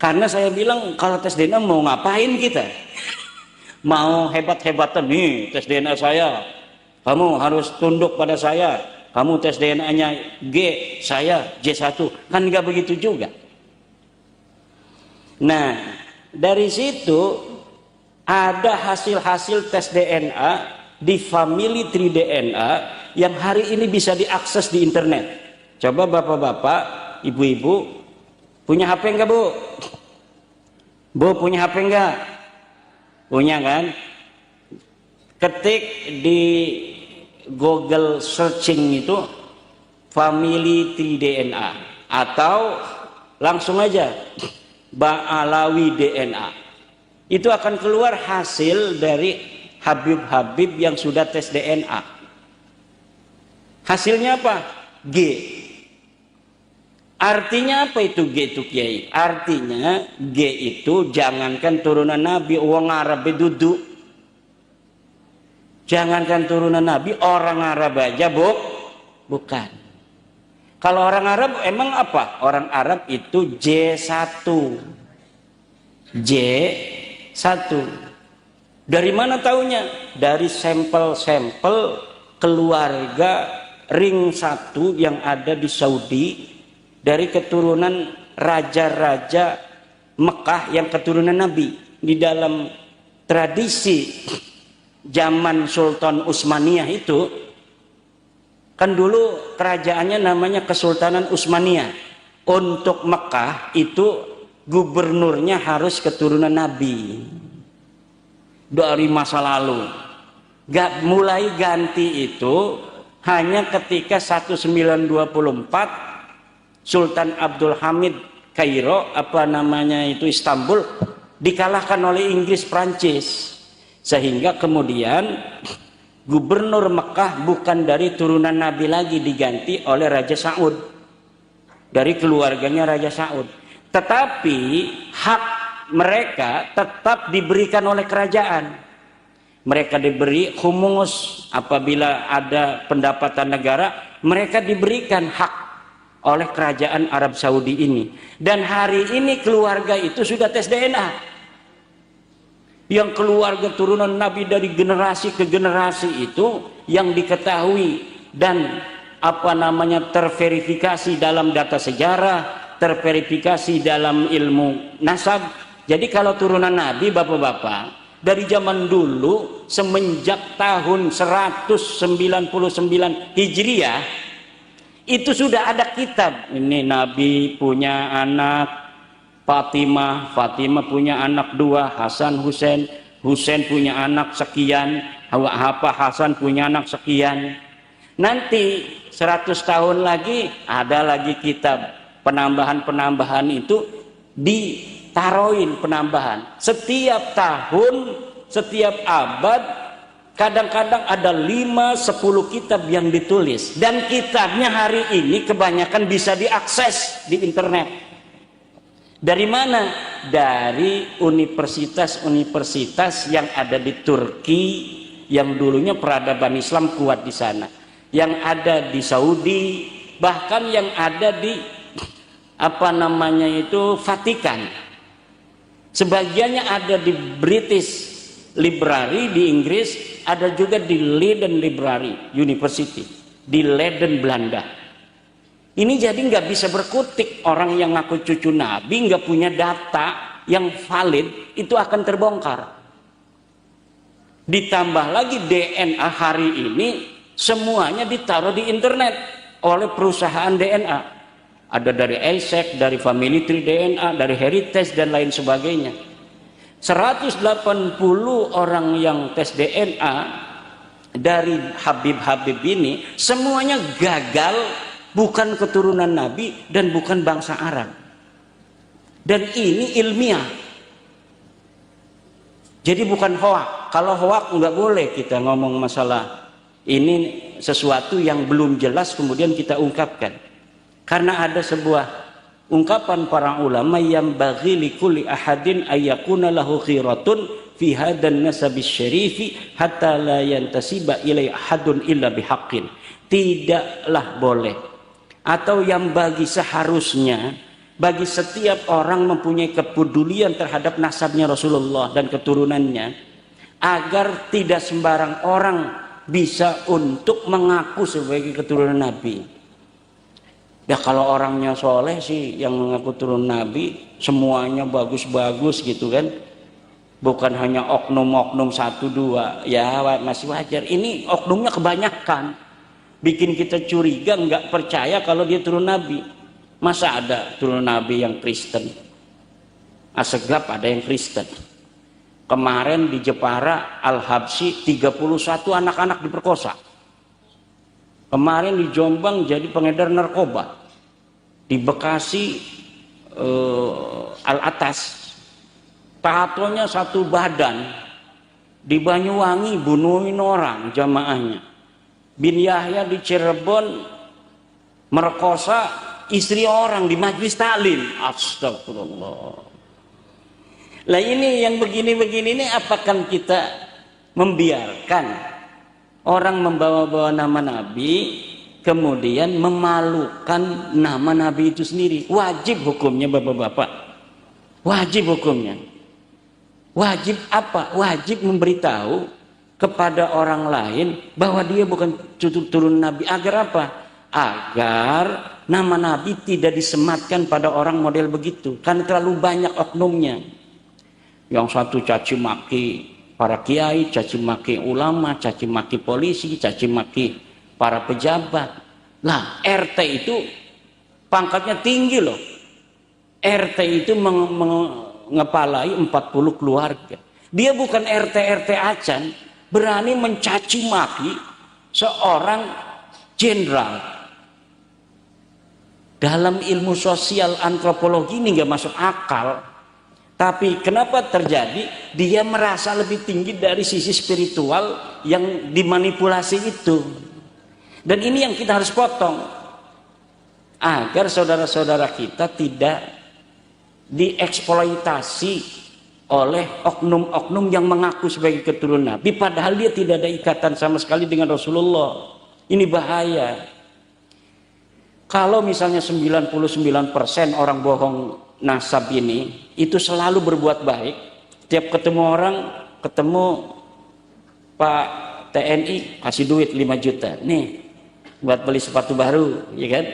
Karena saya bilang kalau tes DNA mau ngapain kita? Mau hebat-hebatan nih tes DNA saya. Kamu harus tunduk pada saya. Kamu tes DNA-nya G, saya J1. Kan nggak begitu juga. Nah, dari situ ada hasil-hasil tes DNA di Family Tree DNA yang hari ini bisa diakses di internet. Coba bapak-bapak, ibu-ibu, punya HP enggak bu? Bu punya HP enggak? Punya kan? Ketik di Google searching itu Family Tree DNA atau langsung aja Ba'alawi DNA. Itu akan keluar hasil dari Habib-habib yang sudah tes DNA. Hasilnya apa? G. Artinya apa itu G itu Kiai? Artinya G itu jangankan turunan Nabi, orang Arab duduk. Jangankan turunan Nabi, orang Arab aja bukan. Kalau orang Arab emang apa? Orang Arab itu J1. J1. Dari mana taunya? Dari sampel-sampel keluarga ring 1 yang ada di Saudi, dari keturunan raja-raja Mekah yang keturunan Nabi. Di dalam tradisi zaman Sultan Utsmaniyah itu, kan dulu kerajaannya namanya Kesultanan Utsmaniyah. Untuk Mekah itu gubernurnya harus keturunan Nabi. Dari masa lalu. Gak mulai ganti itu hanya ketika 1924 Sultan Abdul Hamid Kairo, apa namanya itu, Istanbul, dikalahkan oleh Inggris Prancis. Sehingga kemudian gubernur Mekah bukan dari turunan Nabi lagi, diganti oleh Raja Saud. Dari keluarganya Raja Saud. Tetapi hak mereka tetap diberikan oleh kerajaan. Mereka diberi humus apabila ada pendapatan negara, mereka diberikan hak oleh kerajaan Arab Saudi ini. Dan hari ini keluarga itu sudah tes DNA. Yang keluarga turunan Nabi dari generasi ke generasi itu yang diketahui dan apa namanya terverifikasi dalam data sejarah, terverifikasi dalam ilmu nasab. Jadi kalau turunan Nabi, bapak-bapak, dari zaman dulu semenjak tahun 199 Hijriah itu sudah ada kitab. Ini Nabi punya anak Fatimah, Fatimah punya anak 2, Hasan Husain, Husain punya anak sekian, Hasan punya anak sekian. Nanti 100 tahun lagi ada lagi kitab, penambahan-penambahan itu ditaroin penambahan. Setiap tahun, setiap abad, kadang-kadang ada 5-10 kitab yang ditulis. Dan kitabnya hari ini kebanyakan bisa diakses di internet. Dari mana? Dari universitas-universitas yang ada di Turki, yang dulunya peradaban Islam kuat di sana. Yang ada di Saudi, bahkan yang ada di apa namanya itu Vatikan. Sebagiannya ada di British Library di Inggris, ada juga di Leiden Library University di Leiden, Belanda. Ini jadi nggak bisa berkutik. Orang yang ngaku cucu Nabi nggak punya data yang valid, itu akan terbongkar. Ditambah lagi DNA hari ini semuanya ditaruh di internet oleh perusahaan DNA. Ada dari ASEC, dari Family Tree DNA, dari Heritage dan lain sebagainya. 180 orang yang tes DNA dari Habib-habib ini semuanya gagal, bukan keturunan Nabi dan bukan bangsa Arab. Dan ini ilmiah. Jadi bukan hoak. Kalau hoak nggak boleh kita ngomong masalah Ini sesuatu yang belum jelas kemudian kita ungkapkan. Karena ada sebuah ungkapan para ulama yang bagi likulli ahadin ayyakuna lahu khiratun fi hadan nasabis syarifi hatta la yantasiba ilai ahadun illa bihaqqin. Tidaklah boleh atau yang bagi seharusnya bagi setiap orang mempunyai kepedulian terhadap nasabnya Rasulullah dan keturunannya, agar tidak sembarang orang bisa untuk mengaku sebagai keturunan Nabi. Ya kalau orangnya soleh sih yang mengaku turun Nabi semuanya bagus-bagus gitu kan, bukan hanya oknum-oknum satu dua, ya masih wajar. Ini oknumnya kebanyakan, bikin kita curiga, nggak percaya kalau dia turun Nabi. Masa ada turun Nabi yang Kristen? Asegaf ada yang Kristen. Kemarin di Jepara Al-Habsyi 31 anak-anak diperkosa. Kemarin di Jombang jadi pengedar narkoba. Di Bekasi Al-Atas tatonya satu badan. Di Banyuwangi bunuhin orang jamaahnya. Bin Yahya di Cirebon merkosa istri orang di majelis taklim. Astagfirullah. Lah ini yang begini-begini ini apakah kita membiarkan orang membawa-bawa nama Nabi kemudian memalukan nama Nabi itu sendiri? Wajib hukumnya bapak-bapak. Wajib hukumnya. Wajib apa? Wajib memberitahu kepada orang lain bahwa dia bukan turun Nabi. Agar apa? Agar nama Nabi tidak disematkan pada orang model begitu, karena terlalu banyak oknumnya. Yang satu caci maki para kiai, caci maki ulama, caci maki polisi, caci maki para pejabat. Lah RT itu pangkatnya tinggi loh. RT itu mengepalai 40 keluarga. Dia bukan RT acan berani mencaci maki seorang jenderal. Dalam ilmu sosial antropologi ini nggak masuk akal. Tapi kenapa terjadi? Dia merasa lebih tinggi dari sisi spiritual yang dimanipulasi itu. Dan ini yang kita harus potong. Agar saudara-saudara kita tidak dieksploitasi oleh oknum-oknum yang mengaku sebagai keturunan Nabi. Padahal dia tidak ada ikatan sama sekali dengan Rasulullah. Ini bahaya. Kalau misalnya 99% orang bohong nasab ini itu selalu berbuat baik, tiap ketemu orang, ketemu Pak TNI kasih duit 5 juta nih buat beli sepatu baru, ya kan?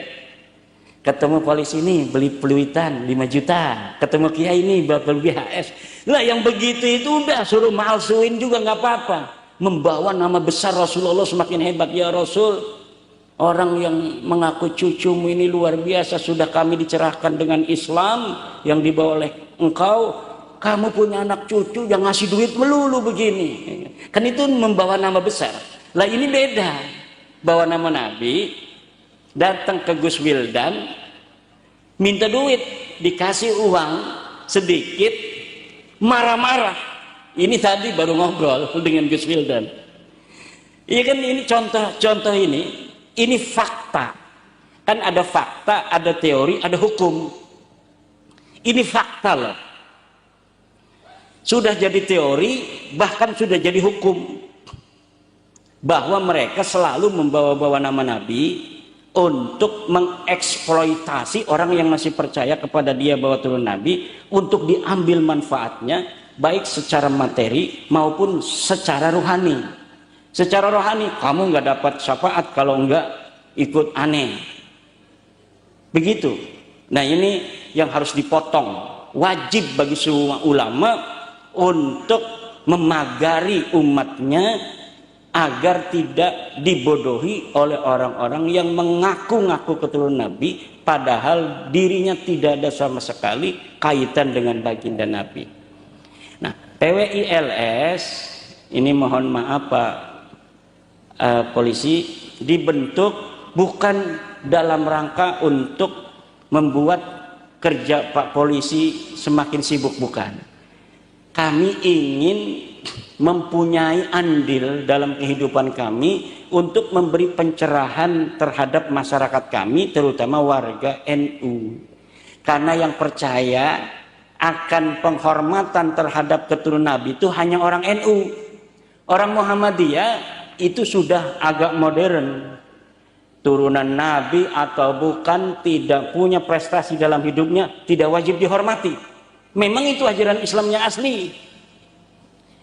Ketemu polisi nih beli peluitan 5 juta, ketemu kiai ini buat beli BHS. Lah yang begitu itu udah suruh malsuin juga nggak apa-apa, membawa nama besar Rasulullah semakin hebat. Ya Rasul, orang yang mengaku cucumu ini luar biasa, sudah kami dicerahkan dengan Islam yang dibawa oleh engkau. Kamu punya anak cucu yang ngasih duit melulu begini. Kan itu membawa nama besar. Lah ini beda. Bawa nama Nabi, datang ke Gus Wildan, minta duit, dikasih uang sedikit, marah-marah. Ini tadi baru ngobrol dengan Gus Wildan. Iya kan, ini contoh ini. Ini fakta. Kan ada fakta, ada teori, ada hukum. Ini fakta loh. Sudah jadi teori, bahkan sudah jadi hukum. Bahwa mereka selalu membawa-bawa nama Nabi untuk mengeksploitasi orang yang masih percaya kepada dia bahwa turun Nabi, untuk diambil manfaatnya, baik secara materi maupun secara rohani. Secara rohani, kamu nggak dapat syafaat kalau nggak ikut aneh. Begitu. Nah ini yang harus dipotong. Wajib bagi semua ulama untuk memagari umatnya agar tidak dibodohi oleh orang-orang yang mengaku-ngaku keturunan Nabi, padahal dirinya tidak ada sama sekali kaitan dengan baginda Nabi. Nah, PWILS ini mohon maaf Pak polisi, dibentuk bukan dalam rangka untuk membuat kerja Pak polisi semakin sibuk, bukan. kami ingin mempunyai andil dalam kehidupan kami untuk memberi pencerahan terhadap masyarakat kami, terutama warga NU. Karena yang percaya akan penghormatan terhadap keturunan Nabi itu hanya orang NU. Orang Muhammadiyah itu sudah agak modern. Turunan Nabi atau bukan, tidak punya prestasi dalam hidupnya, tidak wajib dihormati. Memang itu ajaran Islamnya asli.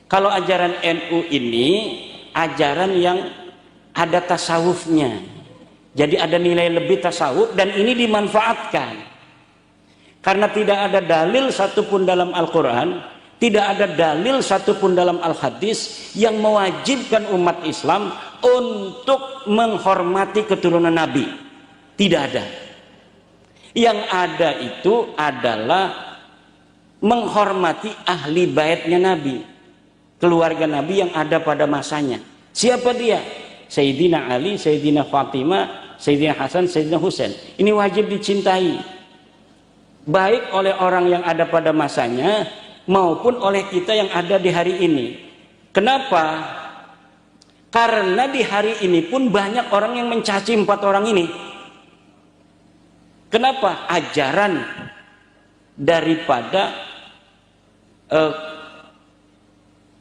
Kalau ajaran NU ini ajaran yang ada tasawufnya, jadi ada nilai lebih tasawuf, dan ini dimanfaatkan karena tidak ada dalil satupun dalam Al-Quran, tidak ada dalil satupun dalam Al-Hadis yang mewajibkan umat Islam untuk menghormati keturunan Nabi. Tidak ada. Yang ada itu adalah menghormati ahli baitnya Nabi, keluarga Nabi yang ada pada masanya. Siapa dia? Sayyidina Ali, Sayyidina Fatimah, Sayyidina Hasan, Sayyidina Husain. Ini wajib dicintai, baik oleh orang yang ada pada masanya maupun oleh kita yang ada di hari ini. Kenapa? Karena di hari ini pun banyak orang yang mencaci 4 orang ini. Kenapa? Ajaran daripada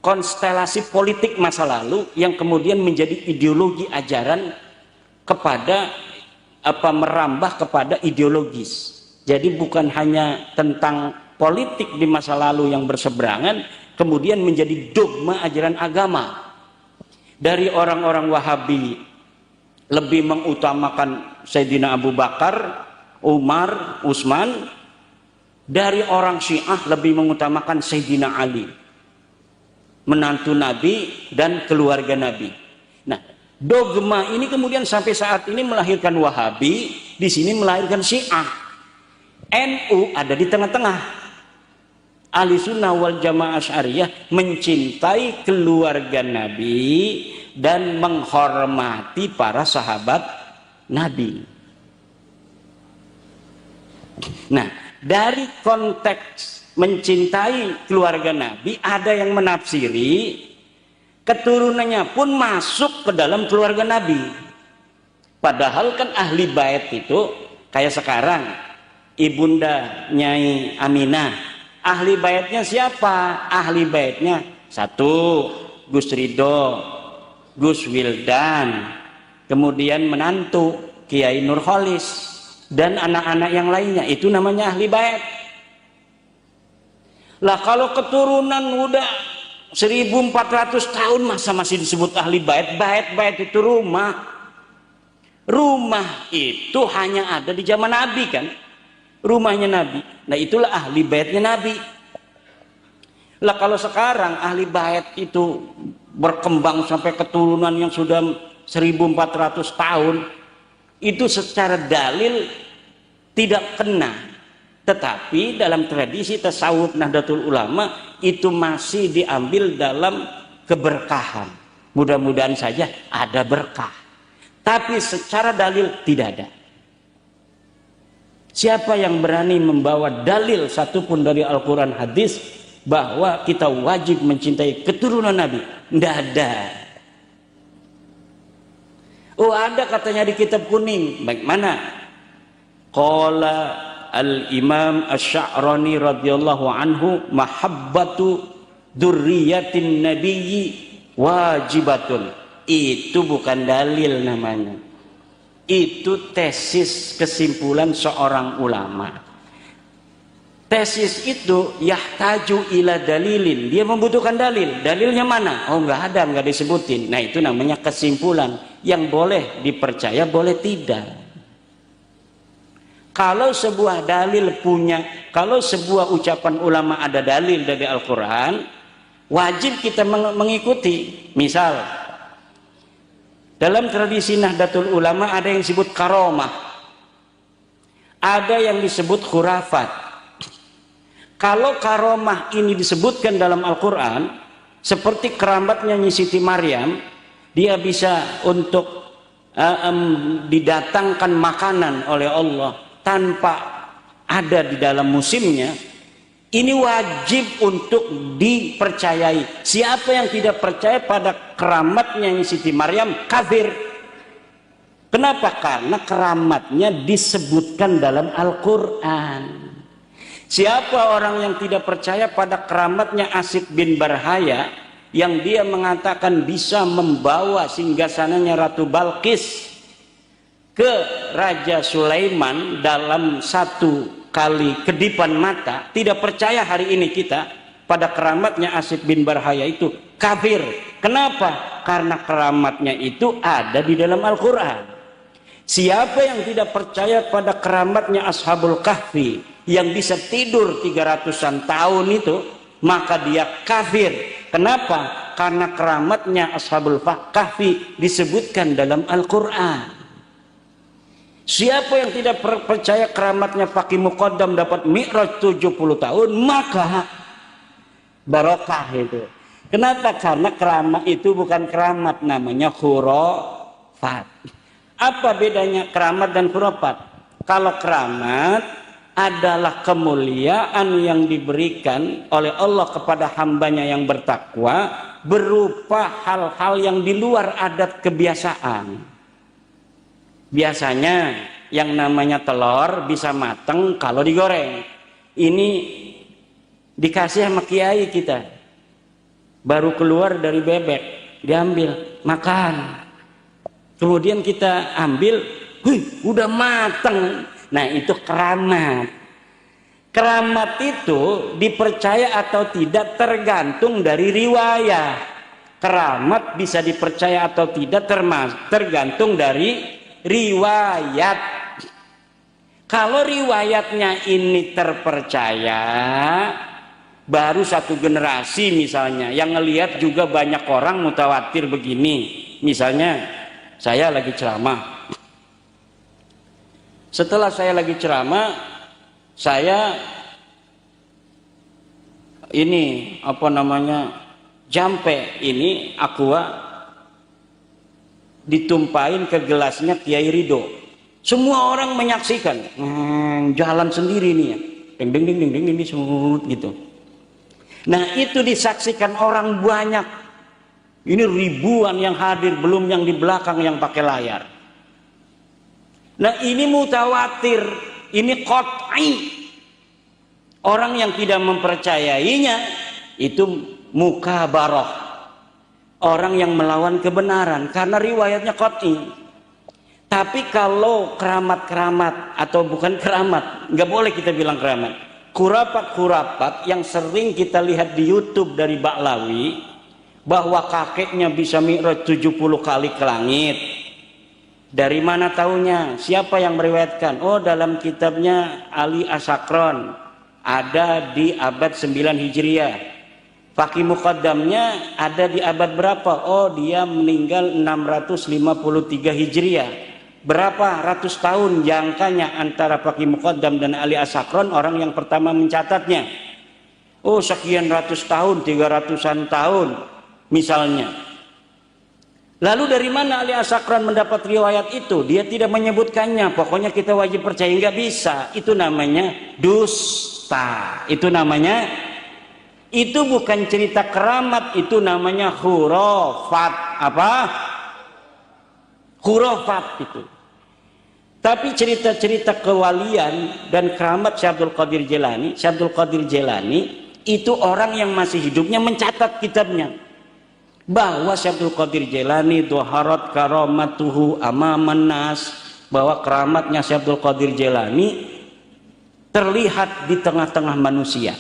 konstelasi politik masa lalu yang kemudian menjadi ideologi ajaran kepada merambah kepada ideologis. Jadi bukan hanya tentang politik di masa lalu yang berseberangan, kemudian menjadi dogma ajaran agama. Dari orang-orang Wahabi lebih mengutamakan Sayyidina Abu Bakar, Umar, Utsman. Dari orang Syiah lebih mengutamakan Sayyidina Ali, menantu Nabi dan keluarga Nabi. Nah, dogma ini kemudian sampai saat ini melahirkan Wahabi, di sini melahirkan Syiah. NU ada di tengah-tengah. Ahlussunnah wal Jamaah Asy'ariyah mencintai keluarga Nabi dan menghormati para sahabat Nabi. Nah, dari konteks mencintai keluarga Nabi, ada yang menafsiri keturunannya pun masuk ke dalam keluarga Nabi. Padahal kan ahli bait itu kayak sekarang ibunda Nyai Aminah, ahli baitnya siapa? Ahli baitnya satu Gus Ridho, Gus Wildan, kemudian menantu Kiai Nurholis, dan anak-anak yang lainnya, itu namanya ahli bait. Lah kalau keturunan udah 1400 tahun masa masih disebut ahli bait? Bait itu rumah. Rumah itu hanya ada di zaman Nabi kan? Rumahnya Nabi. Nah itulah ahli baitnya Nabi. Lah kalau sekarang ahli bait itu berkembang sampai keturunan yang sudah 1400 tahun, itu secara dalil tidak kena. Tetapi dalam tradisi tasawuf Nahdlatul Ulama itu masih diambil dalam keberkahan. Mudah-mudahan saja ada berkah. Tapi secara dalil tidak ada. Siapa yang berani membawa dalil satupun dari Al-Quran hadis bahwa kita wajib mencintai keturunan Nabi? Tidak ada. Oh ada katanya di kitab kuning. Baik mana? Qala al-Imam Asy-Sya'rani radhiyallahu anhu mahabbatu dzurriyyatin nabiyyi wajibatun. Itu bukan dalil namanya. Itu tesis kesimpulan seorang ulama. Tesis itu yahtaju ila dalilin. Dia membutuhkan dalil. Dalilnya mana? Oh enggak ada, enggak disebutin. Nah itu namanya kesimpulan yang boleh dipercaya, boleh tidak. Kalau sebuah dalil kalau sebuah ucapan ulama ada dalil dari Al-Quran, wajib kita mengikuti. Misal, dalam tradisi Nahdlatul Ulama ada yang disebut karomah, ada yang disebut khurafat. Kalau karomah ini disebutkan dalam Al-Quran, seperti keramatnya Nyi Siti Maryam, dia bisa untuk didatangkan makanan oleh Allah tanpa ada di dalam musimnya, Ini wajib untuk dipercayai. Siapa yang tidak percaya pada keramatnya Siti Maryam, kafir. Kenapa? Karena keramatnya disebutkan dalam Al-Quran. Siapa orang yang tidak percaya pada keramatnya Asyik bin Barhaya, yang dia mengatakan bisa membawa singgasananya Ratu Balqis ke Raja Sulaiman dalam satu kali kedipan mata, tidak percaya hari ini kita pada keramatnya Asyik bin Barhaya itu, kafir. Kenapa? Karena keramatnya itu ada di dalam Al-Quran. Siapa yang tidak percaya pada keramatnya Ashabul Kahfi yang bisa tidur 300-an tahun itu, maka dia kafir. Kenapa? Karena keramatnya Ashabul Kahfi disebutkan dalam Al-Quran. Siapa yang tidak percaya keramatnya Faqih Muqaddam dapat mi'raj 70 tahun, maka barokah itu. Kenapa? Karena keramat itu bukan keramat, namanya khurafat. Apa bedanya keramat dan khurafat? Kalau keramat adalah kemuliaan yang diberikan oleh Allah kepada hambanya yang bertakwa berupa hal-hal yang di luar adat kebiasaan. Biasanya yang namanya telur bisa mateng kalau digoreng. Ini dikasih sama kiai kita, baru keluar dari bebek, diambil, makan. Kemudian kita ambil, udah mateng. Nah, itu keramat. Keramat itu dipercaya atau tidak tergantung dari riwayat. Keramat bisa dipercaya atau tidak tergantung dari riwayat. Kalau riwayatnya ini terpercaya, baru satu generasi misalnya yang ngelihat juga banyak orang mutawatir begini. Misalnya saya lagi ceramah, setelah saya lagi ceramah, saya ini jampe ini aqua ditumpahin ke gelasnya Kiai Ridho. Semua orang menyaksikan, jalan sendiri nih ya, ding ding ding ding ding ding semut gitu. Nah, itu disaksikan orang banyak. Ini ribuan yang hadir, belum yang di belakang yang pakai layar. Nah, ini mutawatir, ini qat'i. Orang yang tidak mempercayainya itu mukabarah. Orang yang melawan kebenaran karena riwayatnya qat'i. Tapi kalau keramat-keramat atau bukan keramat, nggak boleh kita bilang keramat. Khurafat-khurafat yang sering kita lihat di YouTube dari Ba'lawi, bahwa kakeknya bisa mi'raj 70 kali ke langit. Dari mana taunya? Siapa yang meriwayatkan? Oh, dalam kitabnya Ali Asakron, ada di abad 9 Hijriah. Faqih Muqaddamnya ada di abad berapa? Oh, dia meninggal 653 Hijriah. Berapa ratus tahun jangkanya antara Faqih Muqaddam dan Ali Asakron, orang yang pertama mencatatnya? Oh, sekian ratus tahun, 300-an tahun misalnya. Lalu dari mana Ali Asakron mendapat riwayat itu? Dia tidak menyebutkannya. Pokoknya kita wajib percaya. Nggak bisa. Itu namanya dusta. Itu bukan cerita keramat, itu namanya khurafat. Apa? Khurafat itu. Tapi cerita-cerita kewalian dan keramat Syekh Abdul Qadir Jailani itu orang yang masih hidupnya mencatat kitabnya. Bahwa Syekh Abdul Qadir Jailani dhaharat karamatuhu amaman nas, bahwa keramatnya Syekh Abdul Qadir Jailani terlihat di tengah-tengah manusia.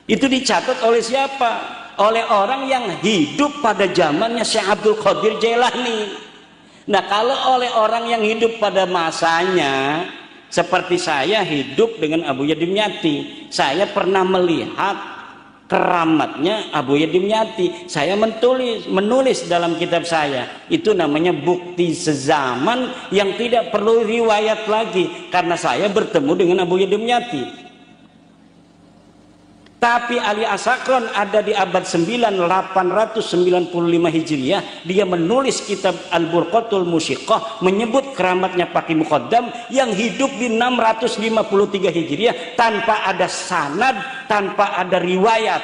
Itu dicatat oleh siapa? Oleh orang yang hidup pada zamannya Syekh Abdul Qadir Jailani. Nah, kalau oleh orang yang hidup pada masanya, seperti saya hidup dengan Abu Yadim Yati, saya pernah melihat keramatnya Abu Yadim Yati. Saya menulis dalam kitab saya. Itu namanya bukti sezaman yang tidak perlu riwayat lagi, karena saya bertemu dengan Abu Yadim Yati. Tapi Ali Asakron ada di abad 9 895 Hijriah, dia menulis kitab Al-Burqatul Musyiqqah menyebut keramatnya Faqih Muqaddam yang hidup di 653 Hijriah tanpa ada sanad, tanpa ada riwayat.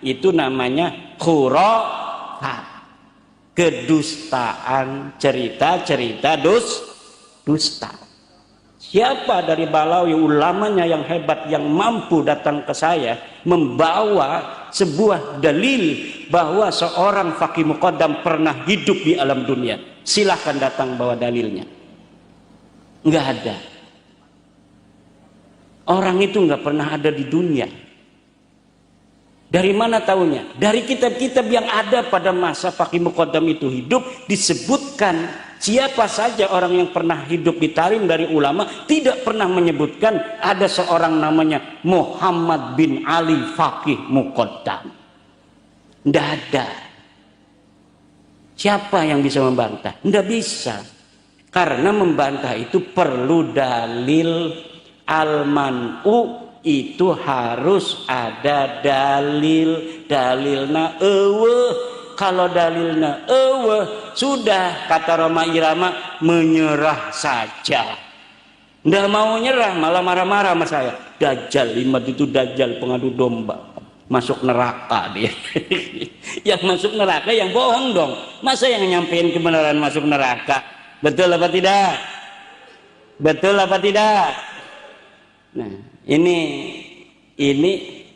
Itu namanya khurafat, kedustaan, cerita-cerita dusta. Siapa dari Balawi ulamanya yang hebat yang mampu datang ke saya membawa sebuah dalil bahwa seorang Faqih Muqaddam pernah hidup di alam dunia? Silahkan datang bawa dalilnya. Enggak ada. Orang itu enggak pernah ada di dunia. Dari mana taunya? Dari kitab-kitab yang ada pada masa Faqih Muqaddam itu hidup, disebutkan siapa saja orang yang pernah hidup di tarim dari ulama, tidak pernah menyebutkan ada seorang namanya Muhammad bin Ali Faqih Muqaddam. Tidak ada. Siapa yang bisa membantah? Tidak bisa. Karena membantah itu perlu dalil. Al-man'u itu harus ada dalil. Dalilna kalau dalilna sudah, kata Roma Irama, menyerah saja. Nggak mau nyerah, malah marah-marah sama saya. Dajjal, Imad itu dajjal, pengadu domba, masuk neraka dia. Yang masuk neraka yang bohong dong. Masa yang nyampein kebenaran masuk neraka? Betul apa tidak? Betul apa tidak? Nah, ini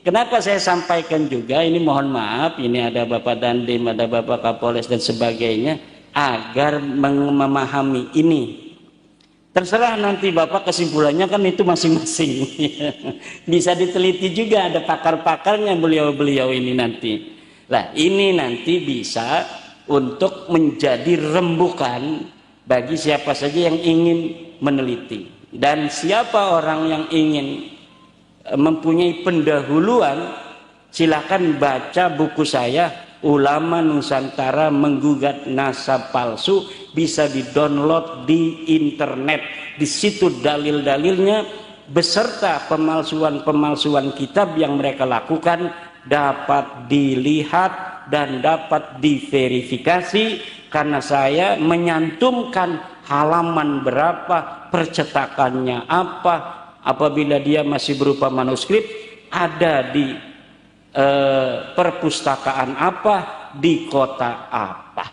kenapa saya sampaikan juga, ini mohon maaf, ini ada Bapak Dandim, ada Bapak Kapolres dan sebagainya, agar memahami ini. Terserah nanti Bapak kesimpulannya kan itu masing-masing. Bisa diteliti juga, ada pakar-pakarnya beliau-beliau ini nanti. Nah, ini nanti bisa untuk menjadi rembukan bagi siapa saja yang ingin meneliti. Dan siapa orang yang ingin mempunyai pendahuluan, silakan baca buku saya Ulama Nusantara Menggugat Nasab Palsu, bisa di-download di internet. Di situ dalil-dalilnya beserta pemalsuan-pemalsuan kitab yang mereka lakukan dapat dilihat dan dapat diverifikasi, karena saya menyantumkan halaman berapa, percetakannya apa, apabila dia masih berupa manuskrip, ada di perpustakaan apa, di kota apa.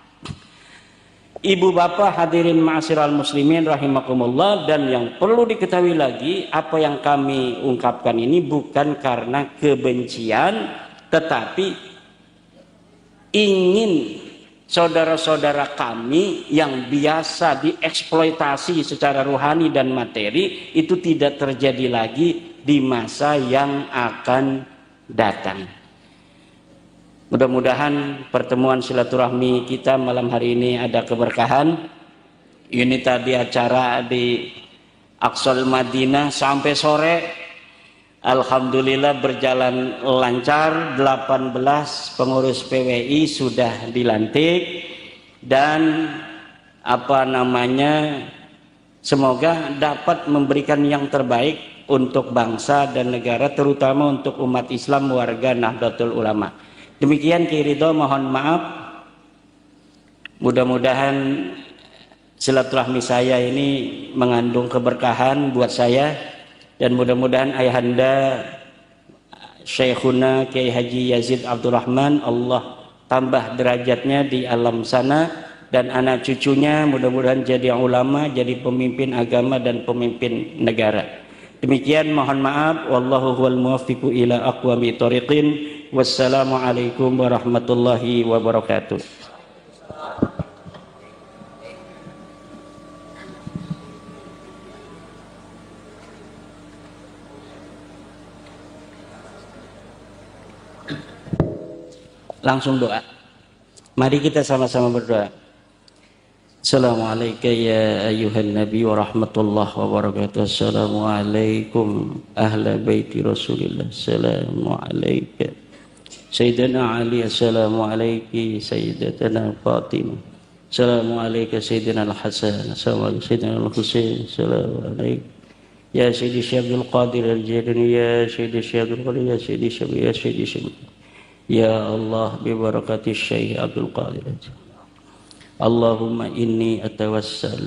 Ibu bapak hadirin ma'asyiral muslimin rahimakumullah, dan yang perlu diketahui lagi, apa yang kami ungkapkan ini bukan karena kebencian, tetapi ingin saudara-saudara kami yang biasa dieksploitasi secara rohani dan materi itu tidak terjadi lagi di masa yang akan datang. Mudah-mudahan pertemuan silaturahmi kita malam hari ini ada keberkahan. Ini tadi acara di Aqsal Madinah sampai sore, alhamdulillah berjalan lancar. 18 pengurus PWI sudah dilantik, dan semoga dapat memberikan yang terbaik untuk bangsa dan negara, terutama untuk umat Islam warga Nahdlatul Ulama. Demikian Ki Ridho, mohon maaf. Mudah-mudahan silaturahmi saya ini mengandung keberkahan buat saya, dan mudah-mudahan ayahanda Syekhuna Kiai Haji Yazid Abdul Rahman, Allah tambah derajatnya di alam sana, dan anak cucunya mudah-mudahan jadi ulama, jadi pemimpin agama dan pemimpin negara. Demikian, mohon maaf. Wallahu huwal muwaffiqu ila aqwami thoriqin. Wassalamualaikum warahmatullahi wabarakatuh. Langsung doa. Mari kita sama-sama berdoa. Assalamualaikum ya ayuhan nabi wa rahmatullahi wa barakatuh. Assalamualaikum ahla baiti rasulillah. Assalamualaikum Sayyidina Ali. Assalamualaikum Sayyidatana Fatimah. Assalamualaikum Sayyidina Al-Hasan. Assalamualaikum Sayyidina Al-Husain. Assalamualaikum يا سيدي الشيخ عبد القادر الجيلاني يا سيدي الشيخ عبد القادر يا سيدي الشيخ يا سيدي الشيخ يا الله ببركة الشيخ عبد القادر اللهم إني أتوسل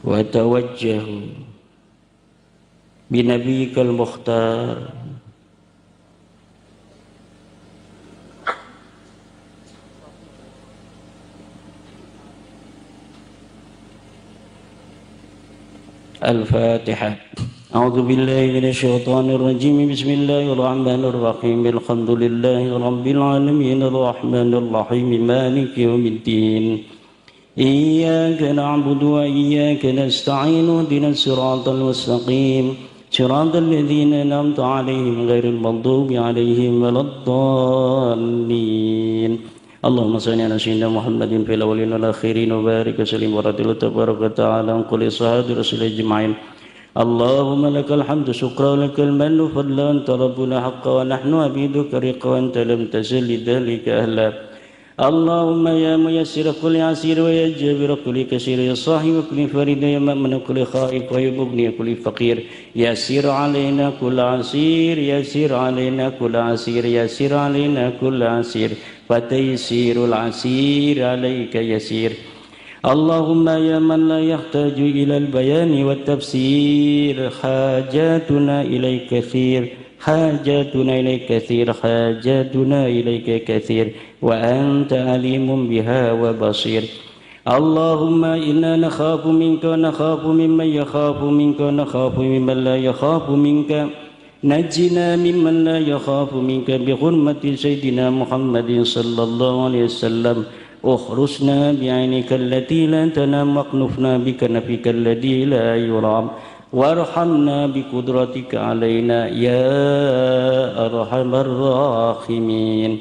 وأتوجه بنبيك المختار الفاتحة. أعوذ بالله من الشيطان الرجيم. بسم الله الرحمن الرحيم. الحمد لله رب العالمين الرحمن الرحيم مالك يوم الدين. إياك نعبد وإياك نستعين اهدنا الصراط المستقيم صراط الذين أنعمت عليهم غير المغضوب عليهم ولا الضالين. اللهم صل على سيدنا محمد في الأولين والآخرين وبارك وسلم ورضي الله تبارك وتعالى عن كل صحابة رسول أجمعين. اللهم لك الحمد شكرا ولك المن فضلا أنت ربنا حقا ونحن عبيدك رقا وأنت لم تزل لذلك أهلا. اللهم يا ميسر كل عسير ويا جابر كل كثير يا صاحب كل فريد يا مأمن كل خائف ويا مغني كل فقير يسير علينا كل عسير يسير علينا كل عسير يسير علينا كل عسير فتيسير العسير عليك يسير. اللهم يا من لا يحتاج إلى البيان والتفسير حاجاتنا إليك كثير حاجاتنا إليك كثير حاجاتنا إليك كثير وأنت عليم بها وبصير. اللهم إنا نخاف منك ونخاف ممن يخاف منك ونخاف ممن لا يخاف منك. نجنا ممن لا يخاف منك بحرمة سيدنا محمد صلى الله عليه وسلم. اخرسنا بعينك التي لا تنام واكنفنا بكنفك الذي لا يرام وارحمنا بقدرتك علينا يا أرحم الراحمين.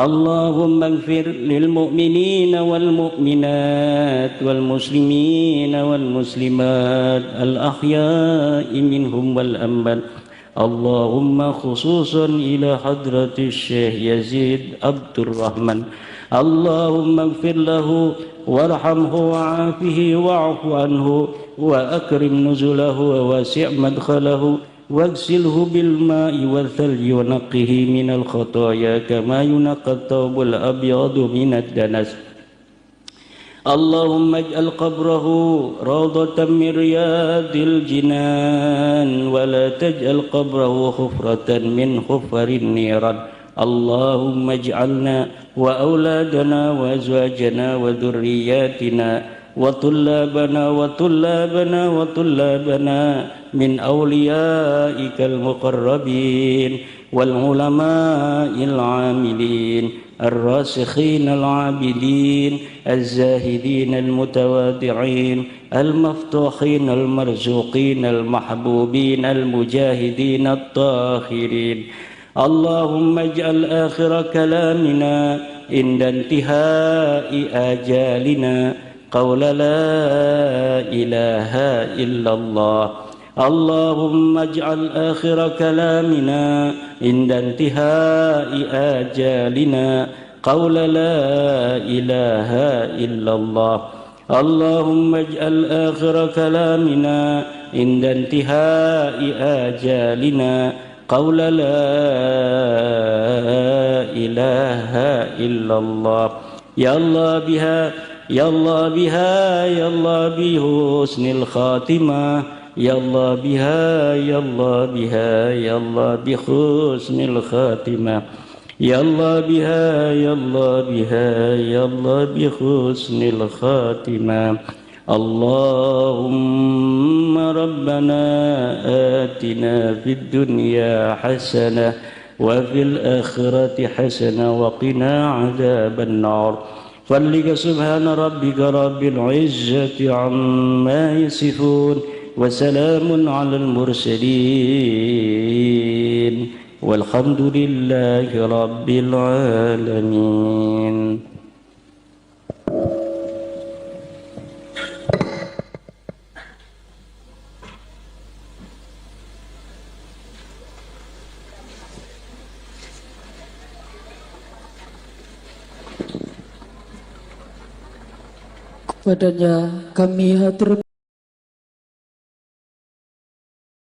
اللهم اغفر للمؤمنين والمؤمنات والمسلمين والمسلمات الأحياء منهم والأموات. اللهم خصوصا إلى حضرة الشيخ يزيد عبد الرحمن. اللهم اغفر له وارحمه وعافه واعف عنه وأكرم نزله وواسع مدخله واغسله بالماء والثلج ونقه من الخطايا كما ينقى الثوب الأبيض من الدنس. اللهم اجعل قبره روضة من رياض الجنان ولا تجعل قبره حفرة من حفر النيران. اللهم اجعلنا وأولادنا وأزواجنا وذرياتنا وطلابنا من أوليائك المقربين والعلماء العاملين الراسخين العابدين الزاهدين المتواضعين المفتوحين المرزوقين المحبوبين المجاهدين الطاهرين. اللهم اجعل آخر كلامنا عند انتهاء آجالنا قول لا إله إلا الله. اللهم اجعل آخر كلامنا عند انتهاء آجالنا قول لا إله إلا الله. اللهم اجعل آخر كلامنا عند انتهاء آجالنا قول لا إله إلا الله. يا الله بها يا الله بها يا الله بحسن الخاتمة يا الله بها يا الله بها يا الله بحسن الخاتمة يا الله بها يا الله بها يا الله بحسن الخاتمة. اللهم ربنا آتنا في الدنيا حسنة وفي الآخرة حسنة وقنا عذاب النار. فلك سبحان ربك رب العزة عما يصفون وسلام على المرسلين والحمد لله رب العالمين. Padanya kami hatur